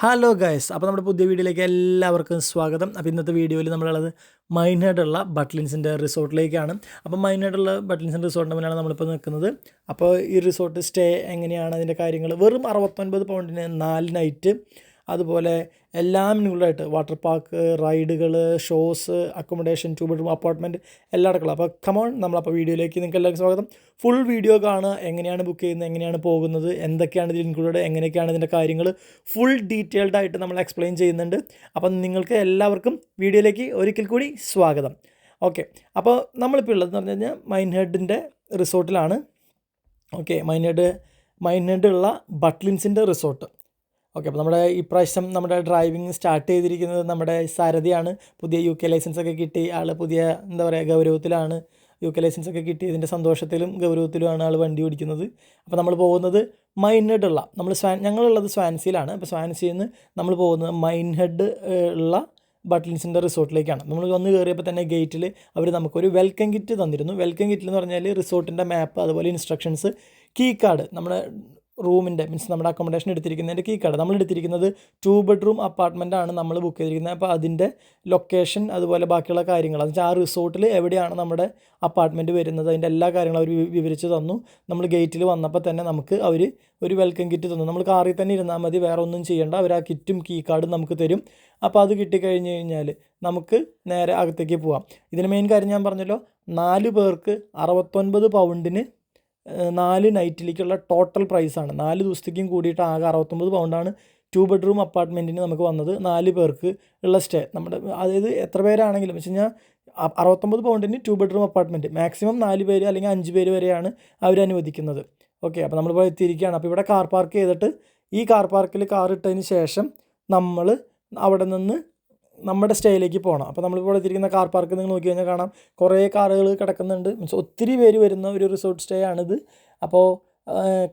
Hello guys, അപ്പോൾ നമ്മുടെ പുതിയ വീഡിയോയിലേക്ക് എല്ലാവർക്കും സ്വാഗതം. അപ്പോൾ ഇന്നത്തെ വീഡിയോയിൽ നമ്മളുള്ളത് മൈൻഹെഡുള്ള ബട്ട്ലിൻസിൻ്റെ റിസോർട്ടിലേക്കാണ്. അപ്പോൾ മൈൻഹെഡുള്ള ബട്ട്ലിൻസിൻ്റെ റിസോർട്ടിൻ്റെ മുന്നിലാണ് നമ്മളിപ്പോൾ നിൽക്കുന്നത്. അപ്പോൾ ഈ റിസോർട്ട് സ്റ്റേ എങ്ങനെയാണ്, അതിൻ്റെ കാര്യങ്ങൾ, വെറും 69 പൗണ്ടിന് 4 നൈറ്റ്, അതുപോലെ എല്ലാം ഇൻക്ലൂഡായിട്ട് വാട്ടർ പാർക്ക്, റൈഡുകൾ, ഷോസ്, അക്കോമഡേഷൻ, 2 ബെഡ്റൂം അപ്പാർട്ട്മെൻറ്റ് എല്ലാം അടക്കം. അപ്പോൾ കമോൺ, നമ്മളപ്പോൾ വീഡിയോയിലേക്ക് നിങ്ങൾക്ക് എല്ലാവർക്കും സ്വാഗതം. ഫുൾ വീഡിയോ കാണുക, എങ്ങനെയാണ് ബുക്ക് ചെയ്യുന്നത്, എങ്ങനെയാണ് പോകുന്നത്, എന്തൊക്കെയാണ് ഇതിൽ ഇൻക്ലൂഡ്, എങ്ങനെയൊക്കെയാണ് ഇതിൻ്റെ കാര്യങ്ങൾ, ഫുൾ ഡീറ്റെയിൽഡ് ആയിട്ട് നമ്മൾ എക്സ്പ്ലെയിൻ ചെയ്യുന്നുണ്ട്. അപ്പം നിങ്ങൾക്ക് എല്ലാവർക്കും വീഡിയോയിലേക്ക് ഒരിക്കൽ കൂടി സ്വാഗതം. ഓക്കെ, അപ്പോൾ നമ്മളിപ്പോൾ ഉള്ളതെന്ന് പറഞ്ഞു കഴിഞ്ഞാൽ മൈൻഹെഡിൻ്റെ റിസോർട്ടിലാണ്. ഓക്കെ, മൈൻഹെഡുള്ള ബട്ട്ലിൻസിൻ്റെ റിസോർട്ട്. ഓക്കെ, അപ്പോൾ നമ്മുടെ ഇപ്രാവശ്യം നമ്മുടെ ഡ്രൈവിംഗ് സ്റ്റാർട്ട് ചെയ്തിരിക്കുന്നത് നമ്മുടെ സാരഥിയാണ്. പുതിയ UK ലൈസൻസൊക്കെ കിട്ടി ആൾ, പുതിയ എന്താ പറയുക, ഗൗരവത്തിലാണ്. UK ലൈസൻസൊക്കെ കിട്ടിയതിൻ്റെ സന്തോഷത്തിലും ഗൗരവത്തിലുമാണ് ആൾ വണ്ടി ഓടിക്കുന്നത്. അപ്പോൾ നമ്മൾ പോകുന്നത് മൈൻഹെഡുള്ള, ഞങ്ങളുള്ളത് സ്വാൻസിയിലാണ്. അപ്പോൾ സ്വാൻസിയിൽ നിന്ന് നമ്മൾ പോകുന്നത് മൈൻഹെഡ് ഉള്ള ബട്ട്ലിൻസിൻ്റെ റിസോർട്ടിലേക്കാണ്. നമ്മൾ വന്ന് കയറിയപ്പോൾ തന്നെ ഗേറ്റിൽ അവർ നമുക്കൊരു വെൽക്കം കിറ്റ് തന്നിരുന്നു. വെൽക്കം കിറ്റിൽ എന്ന് പറഞ്ഞാൽ റിസോർട്ടിൻ്റെ മാപ്പ്, അതുപോലെ ഇൻസ്ട്രക്ഷൻസ്, കീ കാർഡ്, നമ്മുടെ റൂമിൻ്റെ മീൻസ് നമ്മുടെ അക്കോമഡേഷൻ എടുത്തിരിക്കുന്നതിൻ്റെ കീ കാർഡ്. നമ്മൾ എടുത്തിരിക്കുന്നത് 2 ബെഡ്റൂം അപ്പാർട്ട്മെൻറ്റാണ് നമ്മൾ ബുക്ക് ചെയ്തിരിക്കുന്നത്. അപ്പോൾ അതിൻ്റെ ലൊക്കേഷൻ, അതുപോലെ ബാക്കിയുള്ള കാര്യങ്ങൾ, എന്ന് വെച്ചാൽ ആ റിസോർട്ടിൽ എവിടെയാണ് നമ്മുടെ അപ്പാർട്ട്മെൻറ്റ് വരുന്നത്, അതിൻ്റെ എല്ലാ കാര്യങ്ങളും അവർ വിവരിച്ച് തന്നു. നമ്മൾ ഗേറ്റിൽ വന്നപ്പോൾ തന്നെ നമുക്ക് അവർ ഒരു വെൽക്കം കിറ്റ് തന്നു. നമ്മൾ കാറിൽ തന്നെ ഇരുന്നാൽ മതി, വേറെ ഒന്നും ചെയ്യേണ്ട. അവർ ആ കിറ്റും കീ കാർഡും നമുക്ക് തരും. അപ്പോൾ അത് കിട്ടിക്കഴിഞ്ഞ് കഴിഞ്ഞാൽ നമുക്ക് നേരെ അകത്തേക്ക് പോവാം. ഇതിന് മെയിൻ കാര്യം ഞാൻ പറഞ്ഞല്ലോ, 4 പേർക്ക് 69 പൗണ്ടിന് 4 നൈറ്റിലേക്കുള്ള ടോട്ടൽ പ്രൈസാണ്. 4 ദിവസത്തേക്കും കൂടിയിട്ട് ആകെ 69 പൗണ്ടാണ് 2 ബെഡ്റൂം അപ്പാർട്ട്മെൻറ്റിന് നമുക്ക് വന്നത്. 4 പേർക്ക് ഉള്ള സ്റ്റേ, നമ്മുടെ അതായത് എത്ര പേരാണെങ്കിലും വെച്ച് കഴിഞ്ഞാൽ 69 പൗണ്ടിന് 2 ബെഡ്റൂം അപ്പാർട്ട്മെൻറ്റ്, മാക്സിമം 4 പേര് അല്ലെങ്കിൽ 5 പേര് വരെയാണ് അവർ അനുവദിക്കുന്നത്. ഓക്കെ, അപ്പോൾ നമ്മളിപ്പോൾ എത്തിയിരിക്കുകയാണ്. അപ്പോൾ ഇവിടെ കാർ പാർക്ക് ചെയ്തിട്ട് ഈ കാർ പാർക്കിൽ കാർ ഇട്ടതിന് ശേഷം നമ്മൾ അവിടെ നിന്ന് നമ്മുടെ സ്റ്റേയിലേക്ക് പോകണം. അപ്പോൾ നമ്മളിപ്പോൾ എത്തിയിരിക്കുന്ന കാർ പാർക്ക് നിങ്ങൾ നോക്കി കഴിഞ്ഞാൽ കാണാം, കുറേ കാറുകൾ കിടക്കുന്നുണ്ട്. മീൻസ് ഒത്തിരി പേര് വരുന്ന ഒരു റിസോർട്ട് സ്റ്റേ ആണിത്. അപ്പോൾ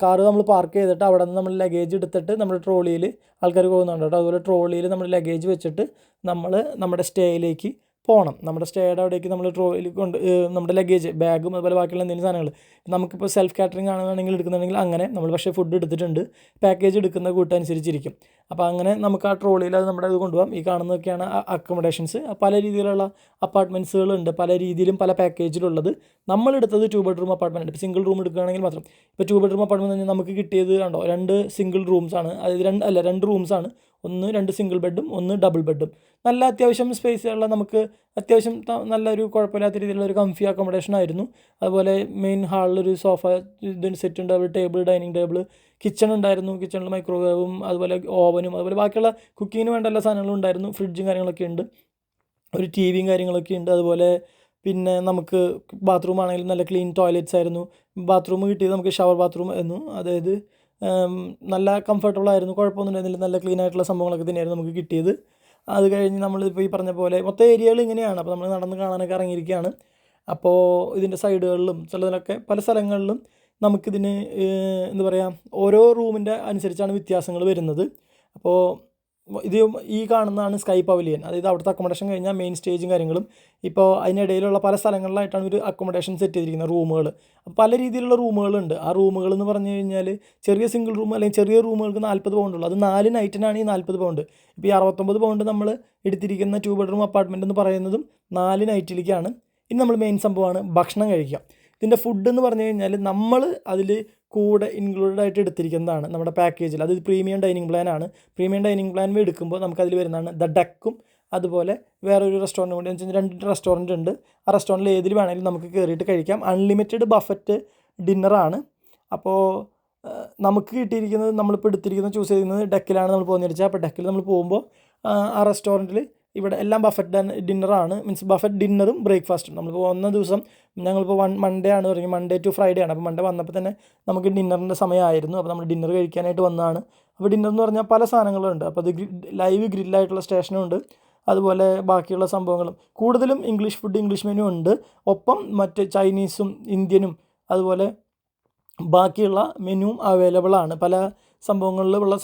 കാറ് നമ്മൾ പാർക്ക് ചെയ്തിട്ട് അവിടെ നിന്ന് നമ്മൾ ലഗേജ് എടുത്തിട്ട് നമ്മുടെ ട്രോളിയിൽ ആൾക്കാർ പോകുന്നുണ്ട് കേട്ടോ. അതുപോലെ ട്രോളിയിൽ നമ്മൾ ലഗേജ് വെച്ചിട്ട് നമ്മൾ നമ്മുടെ സ്റ്റേയിലേക്ക് പോകണം. നമ്മുടെ സ്റ്റേയുടെ അവിടേക്ക് നമ്മൾ ട്രോയിൽ കൊണ്ട് നമ്മുടെ ലഗേജ്, ബാഗും അതുപോലെ ബാക്കിയുള്ള എന്തെങ്കിലും സാധനങ്ങൾ, നമുക്കിപ്പോൾ സെൽഫ് കാറ്ററിംഗ് ആണെന്നുണ്ടെങ്കിൽ എടുക്കുന്നുണ്ടെങ്കിൽ അങ്ങനെ, നമ്മൾ പക്ഷേ ഫുഡ് എടുത്തിട്ടുണ്ട്, പാക്കേജ് എടുക്കുന്ന കൂട്ടനുസരിച്ചിരിക്കും. അപ്പോൾ അങ്ങനെ നമുക്ക് ആ ട്രോളിയിൽ അത് നമ്മുടെ ഇത് കൊണ്ടുപോകാം. ഈ കാണുന്നതൊക്കെയാണ് അക്കോമഡേഷൻസ്. പല രീതിയിലുള്ള അപ്പാർട്ട്മെൻറ്റ്സുകളുണ്ട്, പല രീതിയിലും പല പാക്കേജിലുള്ളത്. നമ്മളെടുത്തത് 2 ബെഡ്റൂം അപ്പാർട്ട്മെൻറ്റ്. ഇപ്പോൾ സിംഗിൾ റൂം എടുക്കുകയാണെങ്കിൽ മാത്രം, ഇപ്പോൾ 2 ബെഡ്റൂം അപ്പാർട്ട്മെൻറ്റ് നമുക്ക് കിട്ടിയത് കണ്ടോ, 2 സിംഗിൾ റൂംസാണ്. അതായത് 2 റൂംസാണ്. 2 സിംഗിൾ ബെഡും 1 ഡബിൾ ബെഡും. നല്ല അത്യാവശ്യം സ്പേസുള്ള, നമുക്ക് അത്യാവശ്യം നല്ലൊരു കുഴപ്പമില്ലാത്ത രീതിയിലുള്ള ഒരു കംഫി അക്കോമഡേഷൻ ആയിരുന്നു. അതുപോലെ മെയിൻ ഹാളിലൊരു സോഫ ഇതിന് സെറ്റ് ഉണ്ട്, അതുപോലെ ടേബിൾ, ഡൈനിങ് ടേബിൾ, കിച്ചൺ ഉണ്ടായിരുന്നു. കിച്ചണിൽ മൈക്രോവേവും അതുപോലെ ഓവനും അതുപോലെ ബാക്കിയുള്ള കുക്കിങ്ങിന് വേണ്ട എല്ലാ സാധനങ്ങളും ഉണ്ടായിരുന്നു. ഫ്രിഡ്ജും കാര്യങ്ങളൊക്കെ ഉണ്ട്, ഒരു TVയും കാര്യങ്ങളൊക്കെ ഉണ്ട്. അതുപോലെ പിന്നെ നമുക്ക് ബാത്റൂം ആണെങ്കിലും നല്ല ക്ലീൻ ടോയ്ലറ്റ്സ് ആയിരുന്നു. ബാത്റൂം കിട്ടിയത് നമുക്ക് ഷവർ ബാത്റൂം ആയിരുന്നു. അതായത് നല്ല കംഫർട്ടബിൾ ആയിരുന്നു, കുഴപ്പമൊന്നും ഉണ്ടായിരുന്നില്ല. നല്ല ക്ലീൻ ആയിട്ടുള്ള സംഭവങ്ങളൊക്കെ തന്നെയായിരുന്നു നമുക്ക് കിട്ടിയത്. അത് കഴിഞ്ഞ് നമ്മളിപ്പോൾ ഈ പറഞ്ഞ പോലെ മൊത്തം ഏരിയകൾ ഇങ്ങനെയാണ്. അപ്പോൾ നമ്മൾ നടന്ന് കാണാനൊക്കെ ഇറങ്ങിയിരിക്കുകയാണ്. അപ്പോൾ ഇതിൻ്റെ സൈഡുകളിലും ചിലതിലൊക്കെ പല സ്ഥലങ്ങളിലും നമുക്കിതിന് എന്താ പറയുക, ഓരോ റൂമിൻ്റെ അനുസരിച്ചാണ് വ്യത്യാസങ്ങൾ വരുന്നത്. അപ്പോൾ ഇത് ഈ കാണുന്നതാണ് സ്കൈ പവലിയൻ. അതായത് അവിടുത്തെ അക്കോമഡേഷൻ കഴിഞ്ഞാൽ മെയിൻ സ്റ്റേജും കാര്യങ്ങളും. ഇപ്പോൾ അതിനിടയിലുള്ള പല സ്ഥലങ്ങളിലായിട്ടാണ് ഒരു അക്കോമഡേഷൻ സെറ്റ് ചെയ്തിരിക്കുന്നത്, റൂമുകൾ. പല രീതിയിലുള്ള റൂമുകളുണ്ട്. ആ റൂമുകൾ എന്ന് പറഞ്ഞു കഴിഞ്ഞാൽ ചെറിയ സിംഗിൾ റൂം അല്ലെങ്കിൽ ചെറിയ റൂമുകൾക്ക് 40 പൗണ്ടുള്ളൂ. അത് 4 നൈറ്റിനാണ് ഈ 40 പൗണ്ട്. ഇപ്പോൾ ഈ 69 പൗണ്ട് നമ്മൾ എടുത്തിരിക്കുന്ന 2 ബെഡ്റൂം അപ്പാർട്ട്മെൻറ്റ് എന്ന് പറയുന്നതും 4 നൈറ്റിലേക്കാണ്. ഇനി നമ്മൾ മെയിൻ സംഭവമാണ് ഭക്ഷണം കഴിക്കുക. ഇതിൻ്റെ ഫുഡ് എന്ന് പറഞ്ഞു കഴിഞ്ഞാൽ നമ്മൾ അതിൽ കൂടെ ഇൻക്ലൂഡഡ് ആയിട്ട് എടുത്തിരിക്കുന്നതാണ് നമ്മുടെ പാക്കേജിൽ. അത് പ്രീമിയം ഡൈനിങ് പ്ലാനാണ്. പ്രീമിയം ഡൈനിങ് പ്ലാൻ എടുക്കുമ്പോൾ നമുക്കതിൽ വരുന്നതാണ് ദ ഡക്കും, അതുപോലെ വേറൊരു റെസ്റ്റോറൻറ്റ് കൂടി, എന്ന് വെച്ചാൽ 2 റെസ്റ്റോറൻറ്റ് ഉണ്ട്. ആ റെസ്റ്റോറൻറ്റിൽ ഏതിൽ വേണമെങ്കിലും നമുക്ക് കയറിയിട്ട് കഴിക്കാം. അൺലിമിറ്റഡ് ബഫറ്റ് ഡിന്നറാണ്. അപ്പോൾ നമുക്ക് കിട്ടിയിരിക്കുന്നത്, നമ്മളിപ്പോൾ എടുത്തിരിക്കുന്നത്, ചൂസ് ചെയ്യുന്നത് ഡെക്കിലാണ് നമ്മൾ പോകുന്നത് വെച്ചാൽ. അപ്പോൾ ഡെക്കിൽ നമ്മൾ പോകുമ്പോൾ ആ റെസ്റ്റോറൻറ്റിൽ ഇവിടെ എല്ലാം ബഫറ്റ് ഡിന്നറാണ്. മീൻസ് ബഫറ്റ് ഡിന്നറും ബ്രേക്ക്ഫാസ്റ്റും. നമ്മളിപ്പോൾ വന്ന ദിവസം ഞങ്ങളിപ്പോൾ മൺഡേ ആണ് തുടങ്ങി, മൺഡേ ടു ഫ്രൈഡേ ആണ്. അപ്പോൾ മൺഡേ വന്നപ്പോൾ തന്നെ നമുക്ക് ഡിന്നറിൻ്റെ സമയമായിരുന്നു. അപ്പോൾ നമ്മൾ ഡിന്നർ കഴിക്കാനായിട്ട് വന്നതാണ്. അപ്പോൾ ഡിന്നർ എന്ന് പറഞ്ഞാൽ പല സാധനങ്ങളുണ്ട്. അപ്പോൾ അത് ലൈവ് ഗ്രില്ലായിട്ടുള്ള സ്റ്റേഷനും ഉണ്ട്, അതുപോലെ ബാക്കിയുള്ള സംഭവങ്ങളും. കൂടുതലും ഇംഗ്ലീഷ് ഫുഡ്, ഇംഗ്ലീഷ് മെനു ഉണ്ട്. ഒപ്പം മറ്റ് ചൈനീസും ഇന്ത്യനും അതുപോലെ ബാക്കിയുള്ള മെനുവും അവൈലബിൾ ആണ്. പല സംഭവങ്ങളിലുള്ള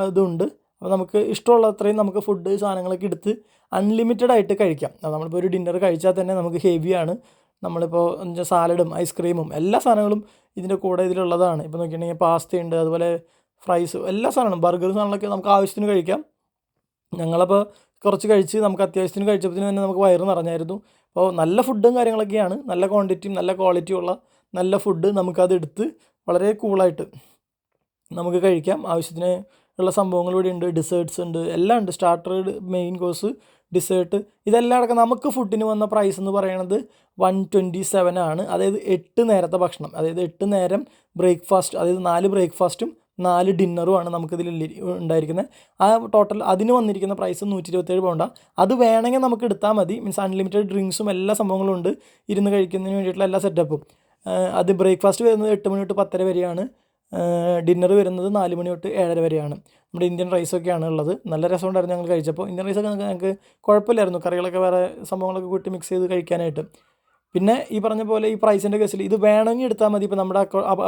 ഇതുണ്ട്. അപ്പോൾ നമുക്ക് ഇഷ്ടമുള്ള അത്രയും നമുക്ക് ഫുഡ് സാധനങ്ങളൊക്കെ എടുത്ത് അൺലിമിറ്റഡ് ആയിട്ട് കഴിക്കാം. നമ്മളിപ്പോൾ ഒരു ഡിന്നർ കഴിച്ചാൽ തന്നെ നമുക്ക് ഹെവിയാണ്. നമ്മളിപ്പോൾ എന്ന് വെച്ചാൽ സാലഡും ഐസ്ക്രീമും എല്ലാ സാധനങ്ങളും ഇതിൻ്റെ കൂടെ ഇതിലുള്ളതാണ്. ഇപ്പോൾ നോക്കിയിട്ടുണ്ടെങ്കിൽ പാസ്തയുണ്ട്, അതുപോലെ ഫ്രൈസ്, എല്ലാ സാധനങ്ങളും, ബർഗർ സാധനങ്ങളൊക്കെ നമുക്ക് ആവശ്യത്തിന് കഴിക്കാം. ഞങ്ങളപ്പോൾ കുറച്ച് കഴിച്ച് നമുക്ക് അത്യാവശ്യത്തിന് കഴിച്ചപ്പോഴത്തേന് തന്നെ നമുക്ക് വയറ് നിറഞ്ഞായിരുന്നു. അപ്പോൾ നല്ല ഫുഡും കാര്യങ്ങളൊക്കെയാണ്, നല്ല ക്വാണ്ടിറ്റിയും നല്ല ക്വാളിറ്റിയുള്ള നല്ല ഫുഡ് നമുക്കതെടുത്ത് വളരെ കൂളായിട്ട് നമുക്ക് കഴിക്കാം. ആവശ്യത്തിന് ഉള്ള സംഭവങ്ങൾ ഇവിടെ ഉണ്ട്, ഡിസേർട്ട്സ് ഉണ്ട്, എല്ലാം ഉണ്ട്. സ്റ്റാർട്ടർ, മെയിൻ കോഴ്സ്, ഡിസേർട്ട്, ഇതെല്ലാം അടക്കം നമുക്ക് ഫുഡിന് വന്ന പ്രൈസ് എന്ന് പറയുന്നത് 127 ആണ്. അതായത് 8 നേരത്തെ ഭക്ഷണം, അതായത് 8 നേരം ബ്രേക്ക്ഫാസ്റ്റ്, അതായത് 4 ബ്രേക്ക്ഫാസ്റ്റും 4 ഡിന്നറുമാണ് നമുക്കിതിൽ ഉണ്ടായിരിക്കുന്നത്. ആ ടോട്ടൽ അതിന് വന്നിരിക്കുന്ന പ്രൈസ് 127 പൗണ്ടാണ്. അത് വേണമെങ്കിൽ നമുക്ക് എടുത്താൽ മതി. മീൻസ് അൺലിമിറ്റഡ് ഡ്രിങ്ക്സും എല്ലാ സംഭവങ്ങളും ഉണ്ട്, ഇരുന്ന് കഴിക്കുന്നതിന് വേണ്ടിയിട്ടുള്ള എല്ലാ സെറ്റപ്പും. അത് ബ്രേക്ക്ഫാസ്റ്റ് വരുന്നത് 8 മണി തൊട്ട് 10:30 വരെയാണ്. ഡിന്നർ വരുന്നത് 4 മണി തൊട്ട് 7:30 വരെയാണ്. നമ്മുടെ ഇന്ത്യൻ റൈസൊക്കെയാണ് ഉള്ളത്. നല്ല രസമുണ്ടായിരുന്നു ഞങ്ങൾ കഴിച്ചപ്പോൾ. ഇന്ത്യൻ റൈസൊക്കെ ഞങ്ങൾക്ക് കുഴപ്പമില്ലായിരുന്നു, കറികളൊക്കെ വേറെ സംഭവങ്ങളൊക്കെ കൂട്ടി മിക്സ് ചെയ്ത് കഴിക്കാനായിട്ട്. പിന്നെ ഈ പറഞ്ഞ പോലെ ഈ പ്രൈസിൻ്റെ കേസിൽ ഇത് വേണമെങ്കിൽ എടുത്താൽ മതി. ഇപ്പോൾ നമ്മുടെ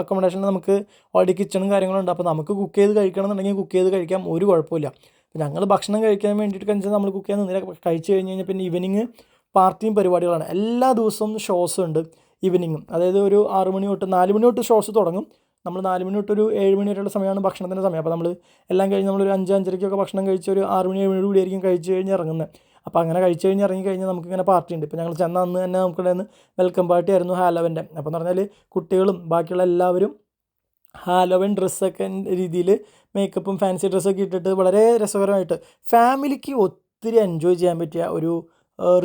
അക്കോമഡേഷനിൽ നമുക്ക് ഓൾറെഡി കിച്ചണും കാര്യങ്ങളുണ്ട്. അപ്പോൾ നമുക്ക് കുക്ക് ചെയ്ത് കഴിക്കണം എന്നുണ്ടെങ്കിൽ കുക്ക് ചെയ്ത് കഴിക്കാം, ഒരു കുഴപ്പമില്ല. അപ്പോൾ ഞങ്ങൾ ഭക്ഷണം കഴിക്കാൻ വേണ്ടിയിട്ട് കഴിച്ചാൽ നമ്മൾ കുക്ക് ചെയ്യാൻ നിന്നില്ല. കഴിച്ച് കഴിഞ്ഞ് കഴിഞ്ഞാൽ പിന്നെ ഈവനിങ് പാർട്ടിയും പരിപാടികളാണ്. എല്ലാ ദിവസവും ഷോസ് ഉണ്ട് ഈവനിങ്ങും. അതായത് ഒരു 6 മണി തൊട്ട് 4 മണി തൊട്ട് ഷോസ് തുടങ്ങും. നമ്മൾ 4 മണി തൊട്ട് ഒരു 7 മണി വരെയുള്ള സമയമാണ് ഭക്ഷണത്തിൻ്റെ സമയം. അപ്പോൾ നമ്മൾ എല്ലാം കഴിഞ്ഞ് നമ്മളൊരു 5-5:30 ഭക്ഷണം കഴിച്ച് ഒരു 6 മണി 7 മണി കൂടിയായിരിക്കും കഴിച്ച് കഴിഞ്ഞ് ഇറങ്ങുന്നത്. അപ്പോൾ അങ്ങനെ കഴിച്ച് കഴിഞ്ഞ് ഇറങ്ങിക്കഴിഞ്ഞാൽ നമുക്കിങ്ങനെ പാർട്ടി ഉണ്ട്. ഇപ്പോൾ ഞങ്ങൾ ചെന്ന അന്ന് തന്നെ നമുക്കിവിടെ വെൽക്കം പാർട്ടി ആയിരുന്നു, ഹാലോവൻ്റെ. അപ്പോൾ എന്ന് പറഞ്ഞാൽ കുട്ടികളും ബാക്കിയുള്ള എല്ലാവരും ഹാലോവൻ ഡ്രസ്സൊക്കെ രീതിയിൽ മേക്കപ്പും ഫാൻസി ഡ്രസ്സൊക്കെ ഇട്ടിട്ട് വളരെ രസകരമായിട്ട് ഫാമിലിക്ക് ഒത്തിരി എൻജോയ് ചെയ്യാൻ പറ്റിയ ഒരു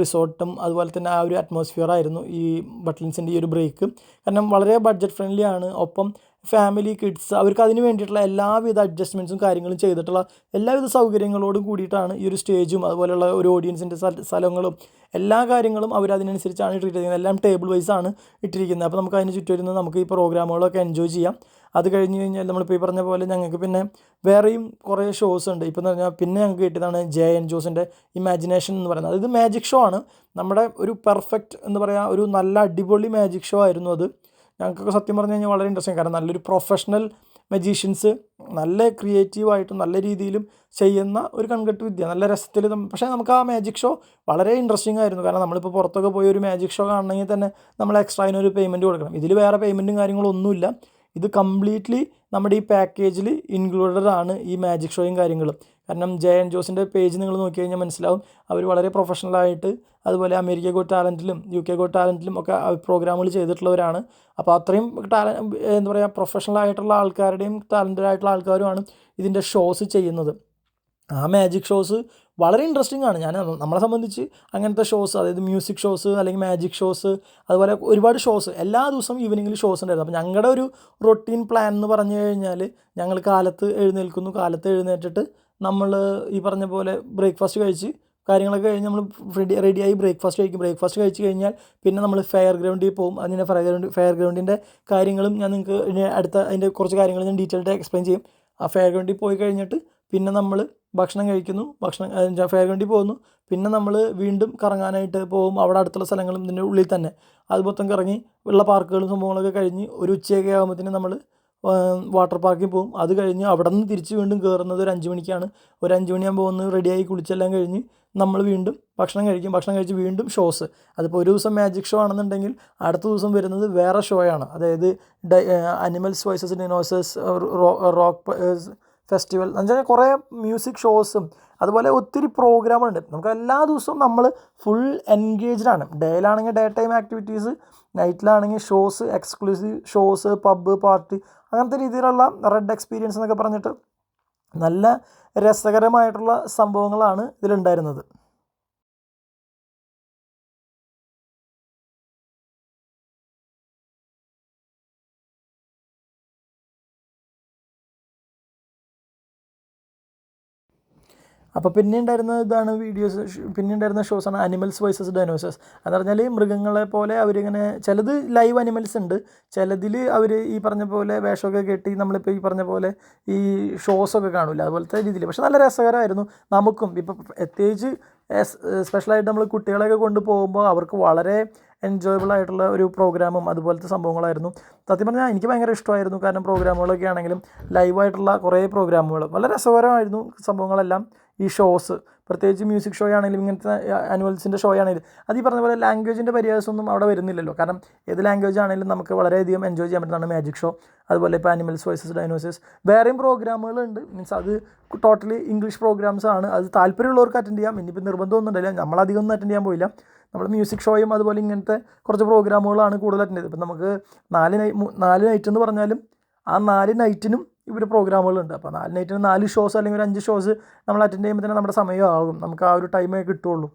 റിസോർട്ടും അതുപോലെ തന്നെ ആ ഒരു അറ്റ്മോസ്ഫിയർ ആയിരുന്നു ഈ ബട്ട്ലിൻസിൻ്റെ ഈ ഒരു ബ്രേക്ക്. കാരണം വളരെ ബഡ്ജറ്റ് ഫ്രണ്ട്ലി ആണ്. ഒപ്പം ഫാമിലി, കിഡ്സ്, അവർക്ക് അതിന് വേണ്ടിയിട്ടുള്ള എല്ലാവിധ അഡ്ജസ്റ്റ്മെൻറ്റ്സും കാര്യങ്ങളും ചെയ്തിട്ടുള്ള എല്ലാവിധ സൗകര്യങ്ങളോടും കൂടിയിട്ടാണ് ഈ ഒരു സ്റ്റേജും അതുപോലെയുള്ള ഒരു ഓഡിയൻസിൻ്റെ സ്ഥലങ്ങളും എല്ലാ കാര്യങ്ങളും അവരതിനനുസരിച്ചാണ് ഇട്ടിരിക്കുന്നത്. എല്ലാം ടേബിൾ വൈസാണ് ഇട്ടിരിക്കുന്നത്. അപ്പോൾ നമുക്ക് അതിന് ചുറ്റും നമുക്ക് ഈ പ്രോഗ്രാമുകളൊക്കെ എൻജോയ് ചെയ്യാം. അത് കഴിഞ്ഞ് കഴിഞ്ഞാൽ നമ്മളിപ്പോൾ ഈ പറഞ്ഞ പോലെ ഞങ്ങൾക്ക് പിന്നെ വേറെയും കുറേ ഷോസ് ഉണ്ട്. ഇപ്പോൾ എന്ന് പറഞ്ഞാൽ പിന്നെ ഞങ്ങൾക്ക് കിട്ടിയതാണ് JN ജോസിൻ്റെ ഇമാജിനേഷൻ എന്ന് പറയുന്നത്. അതായത് മാജിക് ഷോ ആണ്. നമ്മുടെ ഒരു പെർഫെക്റ്റ് എന്ന് പറയുക, ഒരു നല്ല അടിപൊളി മാജിക് ഷോ ആയിരുന്നു അത്. ഞങ്ങൾക്കൊക്കെ സത്യം പറഞ്ഞു കഴിഞ്ഞാൽ വളരെ ഇൻട്രസ്റ്റിംഗ്. കാരണം നല്ലൊരു പ്രൊഫഷണൽ മജീഷ്യൻസ് നല്ല ക്രിയേറ്റീവായിട്ടും നല്ല രീതിയിലും ചെയ്യുന്ന ഒരു കൺകെട്ട് വിദ്യ, നല്ല രസത്തിൽ. പക്ഷേ നമുക്ക് ആ മാജിക് ഷോ വളരെ ഇൻട്രസ്റ്റിംഗ് ആയിരുന്നു. കാരണം നമ്മളിപ്പോൾ പുറത്തൊക്കെ പോയി ഒരു മാജിക് ഷോ കാണണമെങ്കിൽ തന്നെ നമ്മൾ എക്സ്ട്രാ അതിനൊരു പേയ്മെൻറ്റ് കൊടുക്കണം. ഇതിൽ വേറെ പേയ്മെൻറ്റും കാര്യങ്ങളൊന്നുമില്ല. ഇത് കംപ്ലീറ്റ്ലി നമ്മുടെ ഈ പാക്കേജിൽ ഇൻക്ലൂഡഡ് ആണ് ഈ മാജിക് ഷോയും കാര്യങ്ങളും. കാരണം JN ജോസിൻ്റെ പേജ് നിങ്ങൾ നോക്കി കഴിഞ്ഞാൽ മനസ്സിലാവും, അവർ വളരെ പ്രൊഫഷണലായിട്ട് അതുപോലെ അമേരിക്ക ഗോട്ട് ടാലൻറ്റിലും UK ഗോട്ട് ടാലൻറ്റിലും ഒക്കെ പ്രോഗ്രാമുകൾ ചെയ്തിട്ടുള്ളവരാണ്. അപ്പോൾ അത്രയും എന്താ പറയുക, പ്രൊഫഷണലായിട്ടുള്ള ആൾക്കാരുടെയും ടാലൻറ്റഡ് ആയിട്ടുള്ള ആൾക്കാരുമാണ് ഇതിൻ്റെ ഷോസ് ചെയ്യുന്നത്. ആ മാജിക് ഷോസ് വളരെ ഇൻട്രസ്റ്റിംഗ് ആണ്. നമ്മളെ സംബന്ധിച്ച് അങ്ങനത്തെ ഷോസ്, അതായത് മ്യൂസിക് ഷോസ് അല്ലെങ്കിൽ മാജിക് ഷോസ്, അതുപോലെ ഒരുപാട് ഷോസ് എല്ലാ ദിവസവും ഈവനിങ്ങിൽ ഷോസ് ഉണ്ടായിരുന്നു. അപ്പോൾ ഞങ്ങളുടെ ഒരു റൊട്ടീൻ പ്ലാൻ എന്ന് പറഞ്ഞു കഴിഞ്ഞാൽ ഞങ്ങൾ കാലത്ത് എഴുന്നേറ്റിട്ട് നമ്മൾ ഈ പറഞ്ഞ പോലെ ബ്രേക്ക്ഫാസ്റ്റ് കഴിച്ച് കാര്യങ്ങളൊക്കെ കഴിഞ്ഞ് നമ്മൾ റെഡിയായി ബ്രേക്ക്ഫാസ്റ്റ് കഴിക്കും. ബ്രേക്ക്ഫാസ്റ്റ് കഴിച്ച് കഴിഞ്ഞാൽ പിന്നെ നമ്മൾ ഫെയർ ഗ്രൗണ്ടിൽ പോകും. അതിൻ്റെ ഫെയർ ഗ്രൗണ്ടിൻ്റെ കാര്യങ്ങളും ഞാൻ നിങ്ങൾക്ക് അതിൻ്റെ കുറച്ച് കാര്യങ്ങൾ ഞാൻ ഡീറ്റെയിൽഡ് എക്സ്പ്ലെയിൻ ചെയ്യും. ആ ഫെയർ ഗ്രൗണ്ടിൽ പോയി കഴിഞ്ഞിട്ട് പിന്നെ നമ്മൾ ഭക്ഷണം കഴിക്കുന്നു, ഫെയർ ഗ്രൗണ്ടിൽ പോകുന്നു. പിന്നെ നമ്മൾ വീണ്ടും കറങ്ങാനായിട്ട് പോകും. അവിടെ അടുത്തുള്ള സ്ഥലങ്ങളും ഇതിൻ്റെ ഉള്ളിൽ തന്നെ അത് മൊത്തം കറങ്ങി ഉള്ള പാർക്കുകളും സംഭവങ്ങളൊക്കെ കഴിഞ്ഞ് ഒരു ഉച്ചയൊക്കെ ആകുമ്പോഴത്തേനും നമ്മൾ വാട്ടർ പാർക്കിൽ പോകും. അത് കഴിഞ്ഞ് അവിടെ നിന്ന് തിരിച്ച് വീണ്ടും കയറുന്നത് ഒരു 5 മണിക്കാണ്. ഒരു 5 മണിയാകുമ്പോൾ ഒന്ന് റെഡിയായി കുളിച്ചെല്ലാം കഴിഞ്ഞ് നമ്മൾ വീണ്ടും ഭക്ഷണം കഴിക്കും. ഭക്ഷണം കഴിച്ച് വീണ്ടും ഷോസ്. അതിപ്പോൾ ഒരു ദിവസം മാജിക് ഷോ ആണെന്നുണ്ടെങ്കിൽ അടുത്ത ദിവസം വരുന്നത് വേറെ ഷോയാണ്. അതായത് animals voices dinosaurs, rock festival, എന്നുവെച്ചാൽ കുറേ മ്യൂസിക് ഷോസും അതുപോലെ ഒത്തിരി പ്രോഗ്രാമുണ്ട്. നമുക്ക് എല്ലാ ദിവസവും നമ്മൾ ഫുൾ എൻഗേജ്ഡ് ആണ്. ഡേയിലാണെങ്കിൽ ഡേ ടൈം ആക്ടിവിറ്റീസ്, നൈറ്റിലാണെങ്കിൽ shows, exclusive shows, pub, party, അങ്ങനത്തെ രീതിയിലുള്ള റെഡ് എക്സ്പീരിയൻസ് എന്നൊക്കെ പറഞ്ഞിട്ട് നല്ല രസകരമായിട്ടുള്ള സംഭവങ്ങളാണ് ഇതിലുണ്ടായിരുന്നത്. അപ്പോൾ പിന്നെ ഉണ്ടായിരുന്ന ഇതാണ് പിന്നെ ഉണ്ടായിരുന്ന ഷോസാണ് അനിമൽസ് വോയിസസ് ഡൈനോസേഴ്സ്. എന്ന് പറഞ്ഞാൽ മൃഗങ്ങളെ പോലെ അവരിങ്ങനെ, ചിലത് ലൈവ് അനിമൽസ് ഉണ്ട്, ചിലതിൽ അവർ ഈ പറഞ്ഞ പോലെ വേഷമൊക്കെ കെട്ടി നമ്മളിപ്പോൾ ഈ പറഞ്ഞ പോലെ ഈ ഷോസൊക്കെ കാണില്ല, അതുപോലത്തെ രീതിയിൽ. പക്ഷെ നല്ല രസകരമായിരുന്നു. നമുക്കും ഇപ്പോൾ പ്രത്യേകിച്ച് സ്പെഷ്യലായിട്ട് നമ്മൾ കുട്ടികളെയൊക്കെ കൊണ്ട് പോകുമ്പോൾ അവർക്ക് വളരെ എൻജോയബിൾ ആയിട്ടുള്ള ഒരു പ്രോഗ്രാമും അതുപോലത്തെ സംഭവങ്ങളായിരുന്നു. സത്യം പറഞ്ഞാൽ എനിക്ക് ഭയങ്കര ഇഷ്ടമായിരുന്നു. കാരണം പ്രോഗ്രാമുകളൊക്കെ ആണെങ്കിലും ലൈവായിട്ടുള്ള കുറേ പ്രോഗ്രാമുകൾ വളരെ രസകരമായിരുന്നു സംഭവങ്ങളെല്ലാം. ഈ ഷോസ്, പ്രത്യേകിച്ച് മ്യൂസിക് ഷോ ആണെങ്കിലും ഇങ്ങനത്തെ ആനുവൽസിൻ്റെ ഷോ ആണെങ്കിലും അത് ഈ പറഞ്ഞ പോലെ ലാംഗ്വേജിൻ്റെ പരിഹാസമൊന്നും അവിടെ വരുന്നില്ലല്ലോ. കാരണം ഏത് ലാംഗ്വേജ് ആണെങ്കിലും നമുക്ക് വളരെയധികം എൻജോയ് ചെയ്യാൻ പറ്റുന്നതാണ് മാജിക് ഷോ. അതുപോലെ ഇപ്പോൾ ആനിമൽസ് വേഴ്സസ് ഡൈനോസേഴ്സ് വേറെയും പ്രോഗ്രാമുകളുണ്ട്. മീൻസ് അത് ടോട്ടലി ഇംഗ്ലീഷ് പ്രോഗ്രാംസ് ആണ്. അത് താല്പര്യമുള്ളവർക്ക് അറ്റൻഡ് ചെയ്യാം. ഇനിയിപ്പോൾ നിർബന്ധമൊന്നും ഉണ്ടല്ല, നമ്മളധികം ഒന്നും അറ്റൻഡ് ചെയ്യാൻ പോയില്ല. നമ്മൾ മ്യൂസിക് ഷോയും അതുപോലെ ഇങ്ങനത്തെ കുറച്ച് പ്രോഗ്രാമുകളാണ് കൂടുതൽ അറ്റൻഡ് ചെയ്തത്. ഇപ്പം നമുക്ക് 4 നൈറ്റ് എന്ന് പറഞ്ഞാലും ആ 4 നൈറ്റിനും ഇവർ പ്രോഗ്രാമുകളുണ്ട്. അപ്പോൾ 4 നൈറ്റിന് 4 ഷോസ് അല്ലെങ്കിൽ ഒരു 5 ഷോസ് നമ്മൾ അറ്റൻഡ് ചെയ്യുമ്പോൾ തന്നെ നമ്മുടെ സമയമാകും, നമുക്ക് ആ ഒരു ടൈമേ കിട്ടുള്ളൂ.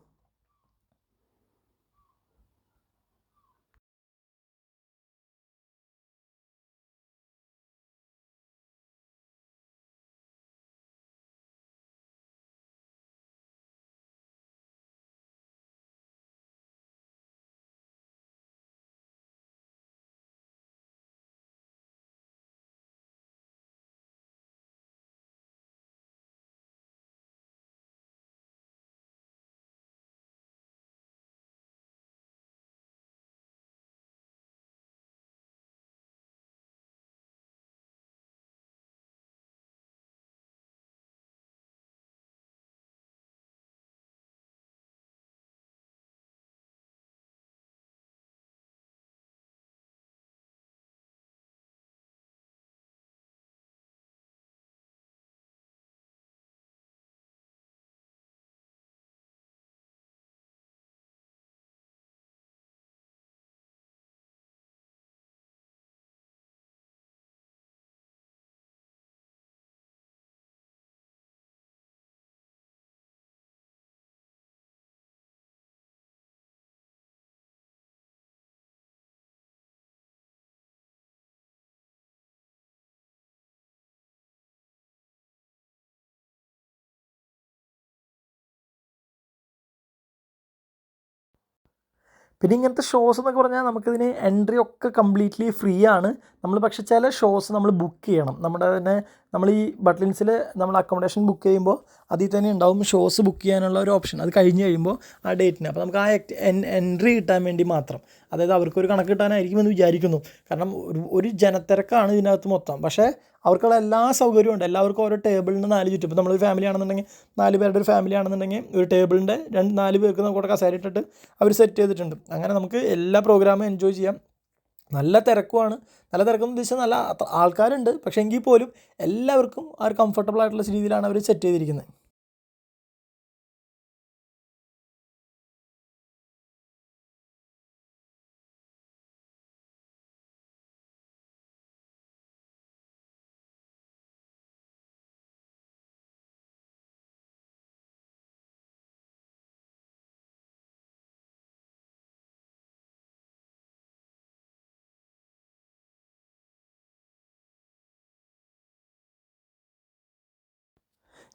പിന്നെ ഇങ്ങനത്തെ ഷോസ് എന്നൊക്കെ പറഞ്ഞാൽ നമുക്കിതിന് എൻട്രി ഒക്കെ കംപ്ലീറ്റ്ലി ഫ്രീ ആണ്. നമ്മൾ പക്ഷേ ചില ഷോസ് നമ്മൾ ബുക്ക് ചെയ്യണം. നമ്മുടെ തന്നെ നമ്മൾ ഈ ബട്ട്ലിൻസിൽ നമ്മൾ അക്കോമഡേഷൻ ബുക്ക് ചെയ്യുമ്പോൾ അതിൽ തന്നെ ഉണ്ടാവും ഷോസ് ബുക്ക് ചെയ്യാനുള്ള ഒരു ഓപ്ഷൻ. അത് കഴിഞ്ഞ് കഴിയുമ്പോൾ ആ ഡേറ്റിന് അപ്പോൾ നമുക്ക് ആ എൻട്രി കിട്ടാൻ വേണ്ടി മാത്രം, അതായത് അവർക്കൊരു കണക്ക് കിട്ടാനായിരിക്കുമെന്ന് വിചാരിക്കുന്നു. കാരണം ഒരു ജനത്തിരക്കാണ് ഇതിനകത്ത് മൊത്തം. പക്ഷേ അവർക്കുള്ള എല്ലാ സൗകര്യവും ഉണ്ട്. എല്ലാവർക്കും ഓരോ ടേബിളിന് 4 ചുറ്റും. ഇപ്പോൾ നമ്മളൊരു ഫാമിലി ആണെന്നുണ്ടെങ്കിൽ 4 പേരുടെ ഒരു ഫാമിലി ആണെന്നുണ്ടെങ്കിൽ ഒരു ടേബിളിൻ്റെ 4 പേർക്ക് നമുക്ക് കസേര ഇട്ടിട്ട് അവർ സെറ്റ് ചെയ്തിട്ടുണ്ട്. അങ്ങനെ നമുക്ക് എല്ലാ പ്രോഗ്രാമും എൻജോയ് ചെയ്യാം. നല്ല തിരക്കുമാണ്. നല്ല തിരക്കെന്ന് ഉദ്ദേശിച്ചാൽ നല്ല ആൾക്കാരുണ്ട്. പക്ഷേ എങ്കിൽ പോലും എല്ലാവർക്കും ആ ഒരു കംഫർട്ടബിൾ ആയിട്ടുള്ള രീതിയിലാണ് അവർ സെറ്റ് ചെയ്തിരിക്കുന്നത്.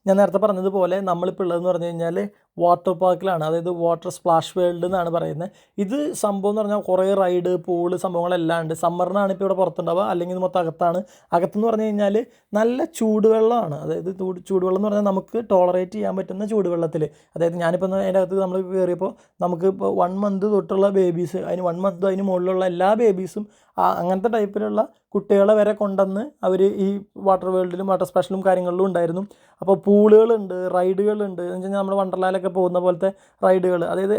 ഞാൻ നേരത്തെ പറഞ്ഞതുപോലെ നമ്മളിപ്പോൾ ഉള്ളതെന്ന് പറഞ്ഞു കഴിഞ്ഞാൽ വാട്ടർ പാർക്കിലാണ്. അതായത് വാട്ടർ സ്പ്ലാഷ് വേൾഡ് എന്നാണ് പറയുന്നത്. ഇത് സംഭവം എന്ന് പറഞ്ഞാൽ കുറേ റൈഡ്, പൂള് സംഭവങ്ങളെല്ലാം ഉണ്ട്. സമ്മറിനാണ് ഇപ്പോൾ ഇവിടെ പുറത്തുണ്ടാവുക, അല്ലെങ്കിൽ ഇത് മൊത്തം അകത്താണ്. അകത്തെന്ന് പറഞ്ഞു കഴിഞ്ഞാൽ നല്ല ചൂടുവെള്ളമാണ്. അതായത് ചൂടുവെള്ളം എന്ന് പറഞ്ഞാൽ നമുക്ക് ടോളറേറ്റ് ചെയ്യാൻ പറ്റുന്ന ചൂടുവെള്ളത്തിൽ, അതായത് ഞാനിപ്പോൾ അതിൻ്റെ അകത്ത് നമ്മൾ കയറിയപ്പോൾ നമുക്കിപ്പോൾ 1 മന്ത് തൊട്ടുള്ള ബേബീസ്, അതിന് 1 മന്ത് അതിന് മുകളിലുള്ള എല്ലാ ബേബീസും അങ്ങനത്തെ ടൈപ്പിലുള്ള കുട്ടികളെ വരെ കൊണ്ടുവന്ന് അവർ ഈ വാട്ടർ വേൾഡിലും വാട്ടർ സ്പ്ലാഷിലും കാര്യങ്ങളിലും ഉണ്ടായിരുന്നു. അപ്പോൾ പൂളുകളുണ്ട്, റൈഡുകളുണ്ട്. എന്ന് വെച്ച് കഴിഞ്ഞാൽ നമ്മൾ വണ്ടർലായിലൊക്കെ പോകുന്ന പോലത്തെ റൈഡുകൾ. അതായത്